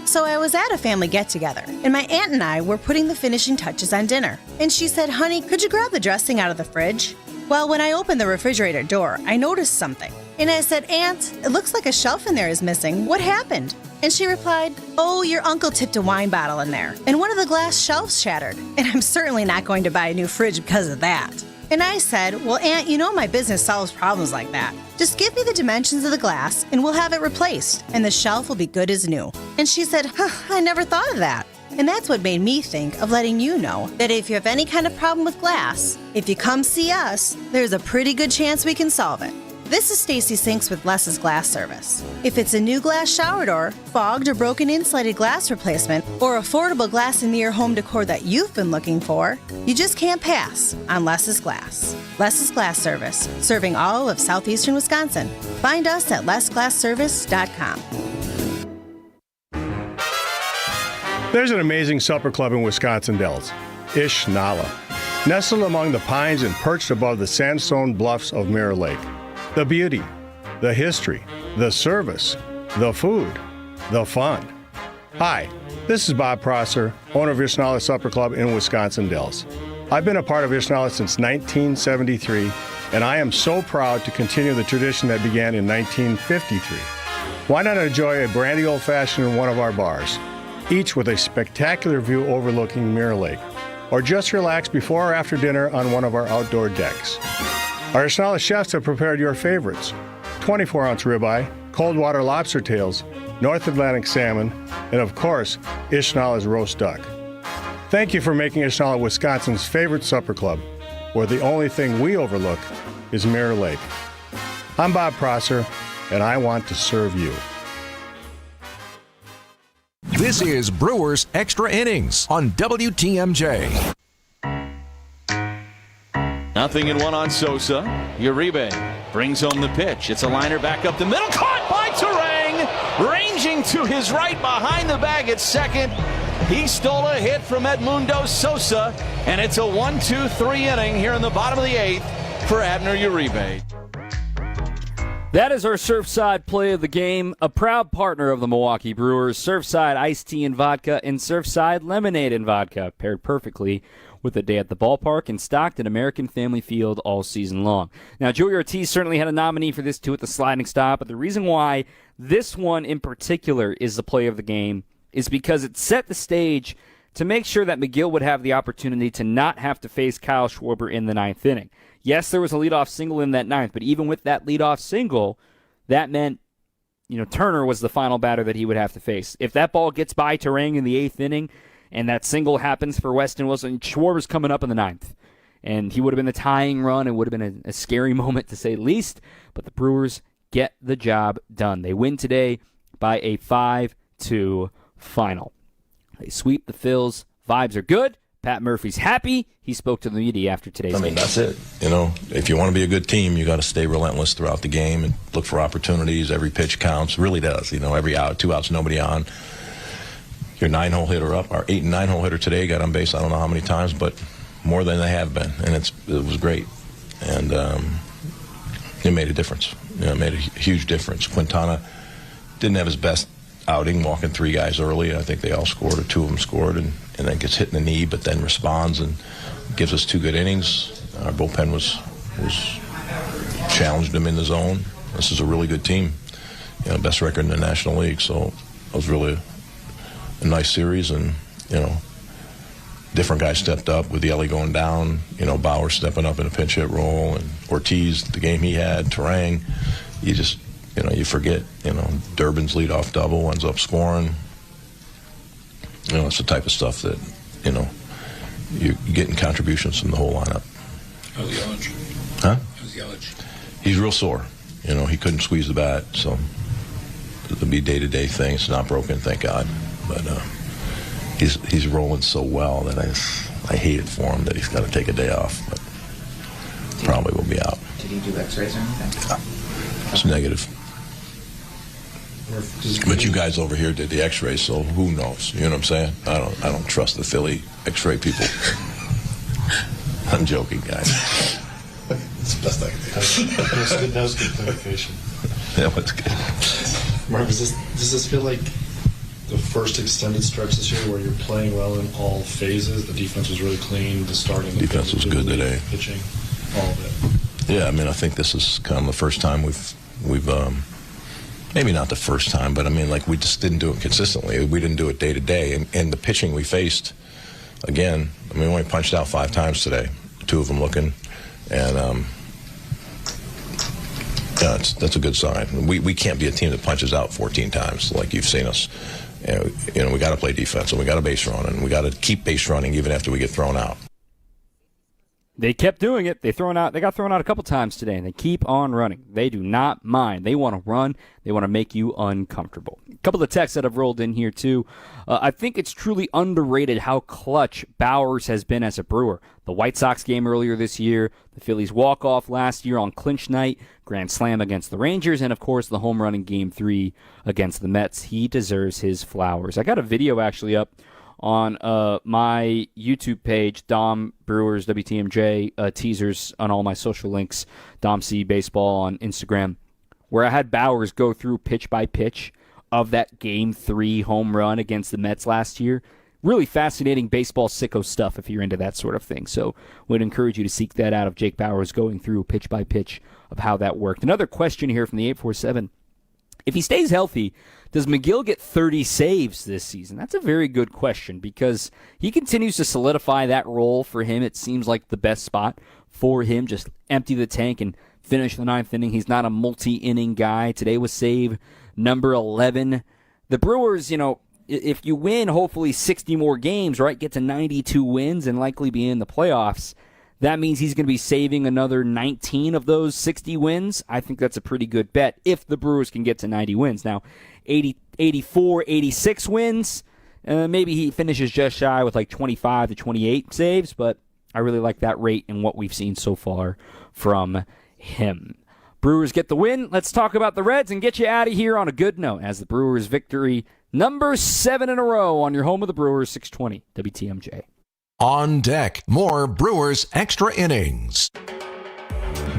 So I was at a family get-together, and my aunt and I were putting the finishing touches on dinner. And she said, "Honey, could you grab the dressing out of the fridge?" Well, when I opened the refrigerator door, I noticed something. And I said, "Aunt, it looks like a shelf in there is missing. What happened?" And she replied, "Oh, your uncle tipped a wine bottle in there, and one of the glass shelves shattered. And I'm certainly not going to buy a new fridge because of that." And I said, "Well, Aunt, you know my business solves problems like that. Just give me the dimensions of the glass and we'll have it replaced, and the shelf will be good as new." And she said, "I never thought of that." And that's what made me think of letting you know that if you have any kind of problem with glass, if you come see us, there's a pretty good chance we can solve it. This is Stacy Sinks with Less's Glass Service. If it's a new glass shower door, fogged or broken insulated glass replacement, or affordable glass and mirror home decor that you've been looking for, you just can't pass on Less's Glass. Less's Glass Service, serving all of southeastern Wisconsin. Find us at lessglassservice.com. There's an amazing supper club in Wisconsin Dells, Ish Nala, nestled among the pines and perched above the sandstone bluffs of Mirror Lake. The beauty, the history, the service, the food, the fun. Hi, this is Bob Prosser, owner of Ishnala Supper Club in Wisconsin Dells. I've been a part of Ishnala since 1973, and I am so proud to continue the tradition that began in 1953. Why not enjoy a brandy old-fashioned in one of our bars, each with a spectacular view overlooking Mirror Lake, or just relax before or after dinner on one of our outdoor decks. Our Ishnala chefs have prepared your favorites: 24-ounce ribeye, cold water lobster tails, North Atlantic salmon, and of course, Ishnala's roast duck. Thank you for making Ishnala Wisconsin's favorite supper club, where the only thing we overlook is Mirror Lake. I'm Bob Prosser, and I want to serve you. This is Brewers Extra Innings on WTMJ. 0-1 on Sosa. Uribe brings home the pitch. It's a liner back up the middle. Caught by Turang. Ranging to his right behind the bag at second. He stole a hit from Edmundo Sosa. And it's a 1-2-3 inning here in the bottom of the 8th for Abner Uribe. That is our Surfside play of the game, a proud partner of the Milwaukee Brewers. Surfside iced tea and vodka and Surfside lemonade and vodka, paired perfectly with a day at the ballpark and stocked at American Family Field all season long. Now, Joey Ortiz certainly had a nominee for this too at the sliding stop, but the reason why this one in particular is the play of the game is because it set the stage to make sure that McGill would have the opportunity to not have to face Kyle Schwarber in the 9th inning. Yes, there was a leadoff single in that 9th, but even with that leadoff single, that meant, Turner was the final batter that he would have to face. If that ball gets by Turang in the 8th inning and that single happens for Weston Wilson, Schwarber's coming up in the 9th. And he would have been the tying run. It would have been a scary moment to say the least, but the Brewers get the job done. They win today by a 5-2 final. They sweep the Phils. Vibes are good. Pat Murphy's happy. He spoke to the media after today's game. That's it. If you want to be a good team, you got to stay relentless throughout the game and look for opportunities. Every pitch counts. Really does. Every out, 2 outs, nobody on. Your 9-hole hitter up. Our 8 and 9-hole hitter today got on base I don't know how many times, but more than they have been. And it was great. And it made a difference. It made a huge difference. Quintana didn't have his best outing, walking 3 guys early. I think they all scored, or 2 of them scored, and then gets hit in the knee, but then responds and gives us 2 good innings. Our bullpen was challenged them in the zone. This is a really good team, best record in the National League. So it was really a nice series, and different guys stepped up with Yelly going down. Bauer stepping up in a pinch hit role, and Ortiz, the game he had, Turang. You forget, Durbin's leadoff double ends up scoring. It's the type of stuff that, you're getting contributions from the whole lineup. How's Yelich? Huh? How's Yelich? He's real sore. He couldn't squeeze the bat, so it'll be day-to-day thing. It's not broken, thank God. But he's rolling so well that I hate it for him that he's got to take a day off. But probably will be out. Did he do x-rays or anything? It's negative. But you guys over here did the x-rays, so who knows? You know what I'm saying? I don't trust the Philly x-ray people. I'm joking, guys. It's the best I can do. That was good clarification. That was good. Mark, does this feel like the first extended stretch this year where you're playing well in all phases? The defense was really clean. The starting defense was good today. Pitching, all of it. Yeah, I think this is kind of the first time we've maybe not the first time, but we just didn't do it consistently. We didn't do it day to day, and the pitching we faced, again, we only punched out 5 times today, 2 of them looking, and that's a good sign. We can't be a team that punches out 14 times like you've seen us. We got to play defense, and we got to base run, and we got to keep base running even after we get thrown out. They kept doing it. They got thrown out a couple times today, and they keep on running. They do not mind. They want to run. They want to make you uncomfortable. A couple of texts that have rolled in here, too. I think it's truly underrated how clutch Bowers has been as a Brewer. The White Sox game earlier this year, the Phillies walk-off last year on clinch night, grand slam against the Rangers, and, of course, the home run in Game 3 against the Mets. He deserves his flowers. I got a video actually up on my YouTube page, Dom Brewers WTMJ, teasers on all my social links, Dom C Baseball on Instagram, where I had Bowers go through pitch by pitch of that Game 3 home run against the Mets last year. Really fascinating baseball sicko stuff if you're into that sort of thing. So would encourage you to seek that out of Jake Bowers going through pitch by pitch of how that worked. Another question here from the 847. If he stays healthy, does McGill get 30 saves this season? That's a very good question because he continues to solidify that role for him. It seems like the best spot for him. Just empty the tank and finish the 9th inning. He's not a multi-inning guy. Today was save number 11. The Brewers, if you win hopefully 60 more games, right, get to 92 wins and likely be in the playoffs, that means he's going to be saving another 19 of those 60 wins. I think that's a pretty good bet if the Brewers can get to 90 wins. Now, 84, 86 wins, Maybe he finishes just shy with like 25 to 28 saves, but I really like that rate and what we've seen so far from him. Brewers get the win. Let's talk about the Reds and get you out of here on a good note as the Brewers victory number 7 in a row on your home of the Brewers, 620 WTMJ. On deck, more Brewers Extra Innings.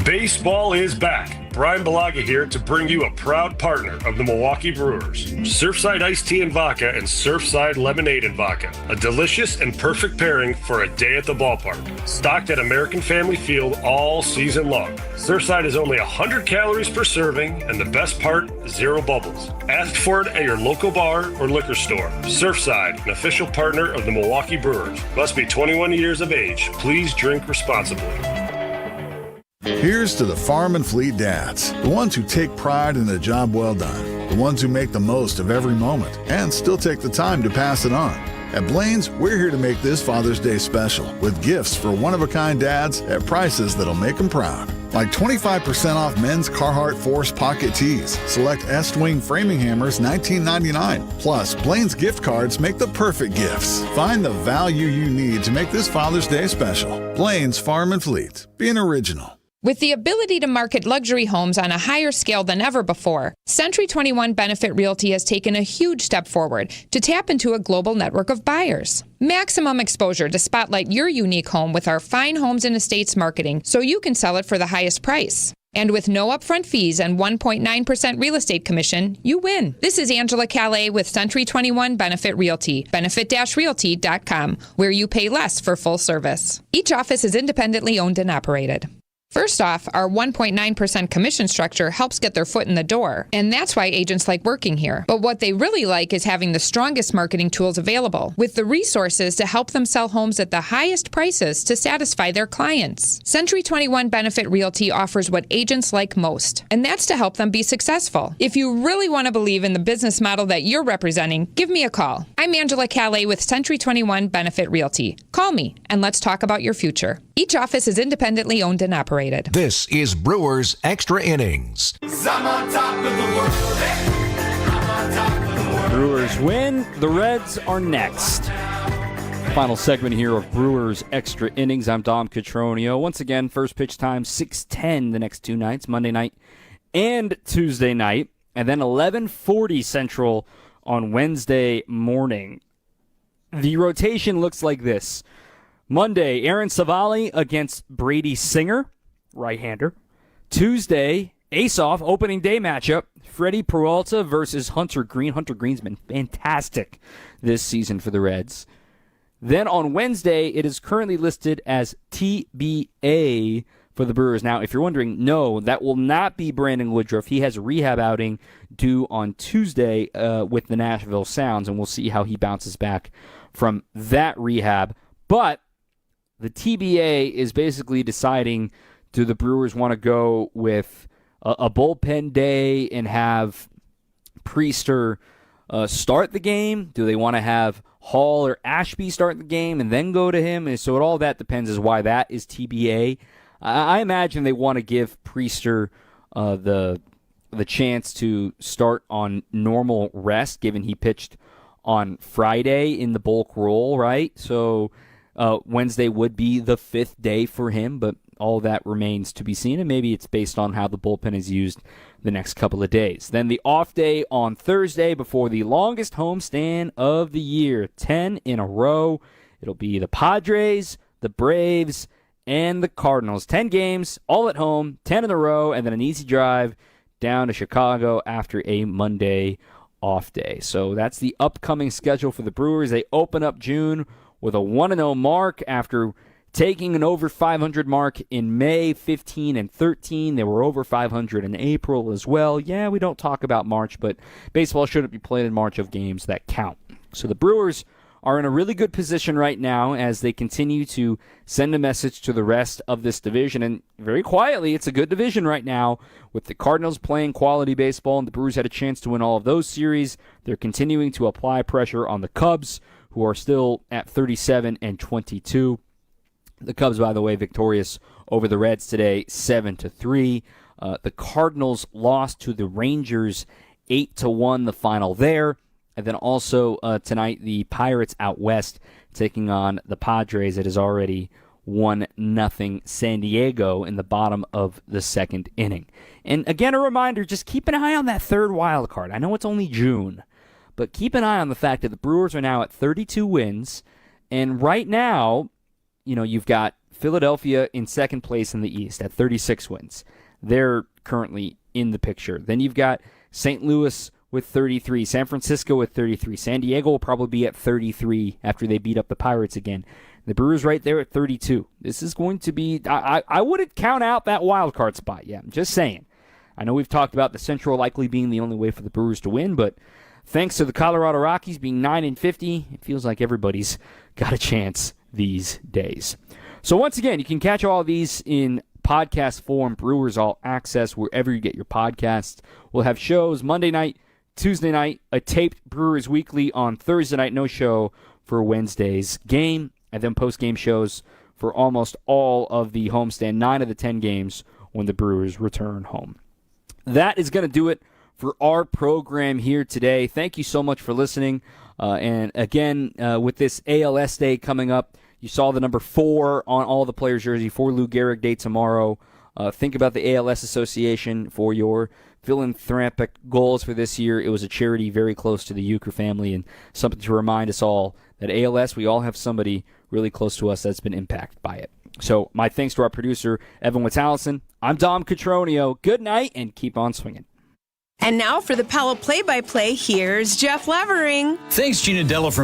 Baseball is back. Brian Balaga here to bring you a proud partner of the Milwaukee Brewers. Surfside Iced Tea and Vodka and Surfside Lemonade and Vodka. A delicious and perfect pairing for a day at the ballpark. Stocked at American Family Field all season long. Surfside is only 100 calories per serving, and the best part, 0 bubbles. Ask for it at your local bar or liquor store. Surfside, an official partner of the Milwaukee Brewers. Must be 21 years of age. Please drink responsibly. Here's to the Farm and Fleet dads, the ones who take pride in a job well done, the ones who make the most of every moment and still take the time to pass it on. At Blaine's, we're here to make this Father's Day special with gifts for one-of-a-kind dads at prices that'll make them proud. Like 25% off men's Carhartt Force Pocket Tees. Select Est-Wing framing hammers, $19.99. Plus, Blaine's gift cards make the perfect gifts. Find the value you need to make this Father's Day special. Blaine's Farm and Fleet. Be an original. With the ability to market luxury homes on a higher scale than ever before, Century 21 Benefit Realty has taken a huge step forward to tap into a global network of buyers. Maximum exposure to spotlight your unique home with our fine homes and estates marketing so you can sell it for the highest price. And with no upfront fees and 1.9% real estate commission, you win. This is Angela Calais with Century 21 Benefit Realty, benefit-realty.com, where you pay less for full service. Each office is independently owned and operated. First off, our 1.9% commission structure helps get their foot in the door, and that's why agents like working here. But what they really like is having the strongest marketing tools available, with the resources to help them sell homes at the highest prices to satisfy their clients. Century 21 Benefit Realty offers what agents like most, and that's to help them be successful. If you really want to believe in the business model that you're representing, give me a call. I'm Angela Calais with Century 21 Benefit Realty. Call me, and let's talk about your future. Each office is independently owned and operated. This is Brewers Extra Innings. Brewers win. The Reds are next. Final segment here of Brewers Extra Innings. I'm Dom Cotroneo. Once again, first pitch time 6:10 the next two nights, Monday night and Tuesday night, and then 11:40 Central on Wednesday morning. The rotation looks like this. Monday, Aaron Savali against Brady Singer, right-hander. Tuesday, ace-off, opening day matchup, Freddie Peralta versus Hunter Green. Hunter Green's been fantastic this season for the Reds. Then on Wednesday, it is currently listed as TBA for the Brewers. Now, if you're wondering, no, that will not be Brandon Woodruff. He has a rehab outing due on Tuesday with the Nashville Sounds, and we'll see how he bounces back from that rehab. But the TBA is basically deciding, do the Brewers want to go with a bullpen day and have Priester start the game? Do they want to have Hall or Ashby start the game and then go to him? And so all that depends as why that is TBA. I imagine they want to give Priester the chance to start on normal rest, given he pitched on Friday in the bulk role, right? So Wednesday would be the fifth day for him, but all that remains to be seen, and maybe it's based on how the bullpen is used the next couple of days. Then the off day on Thursday before the longest homestand of the year, 10 in a row. It'll be the Padres, the Braves, and the Cardinals. 10 games, all at home, 10 in a row, and then an easy drive down to Chicago after a Monday off day. So that's the upcoming schedule for the Brewers. They open up June with a 1-0 mark after taking an over 500 mark in May, 15-13. They were over 500 in April as well. Yeah, we don't talk about March, but baseball shouldn't be played in March of games that count. So the Brewers are in a really good position right now as they continue to send a message to the rest of this division. And very quietly, it's a good division right now with the Cardinals playing quality baseball, and the Brewers had a chance to win all of those series. They're continuing to apply pressure on the Cubs, who are still at 37-22. The Cubs, by the way, victorious over the Reds today, 7-3. The Cardinals lost to the Rangers 8-1 the final there. And then also tonight, the Pirates out west taking on the Padres. It is already 1-0 San Diego in the bottom of the second inning. And again, a reminder, just keep an eye on that third wild card. I know it's only June, but keep an eye on the fact that the Brewers are now at 32 wins. And right now, you've got Philadelphia in second place in the East at 36 wins. They're currently in the picture. Then you've got St. Louis with 33, San Francisco with 33. San Diego will probably be at 33 after they beat up the Pirates again. The Brewers right there at 32. This is going to be, I wouldn't count out that wild card spot yet. I'm just saying. I know we've talked about the Central likely being the only way for the Brewers to win, but thanks to the Colorado Rockies being 9-50, it feels like everybody's got a chance these days. So once again, you can catch all of these in podcast form, Brewers All Access, wherever you get your podcasts. We'll have shows Monday night, Tuesday night, a taped Brewers Weekly on Thursday night, no show for Wednesday's game, and then post-game shows for almost all of the homestand, 9 of the 10 games when the Brewers return home. That is going to do it for our program here today. Thank you so much for listening. And again, with this ALS Day coming up, you saw the number 4 on all the players' jersey for Lou Gehrig Day tomorrow. Think about the ALS Association for your philanthropic goals for this year. It was a charity very close to the Euchre family, and something to remind us all that ALS, we all have somebody really close to us that's been impacted by it. So my thanks to our producer, Evan Wittallison. I'm Dom Cotroneo. Good night, and keep on swinging. And now for the Pella play-by-play, here's Jeff Levering. Thanks, Gina Della, for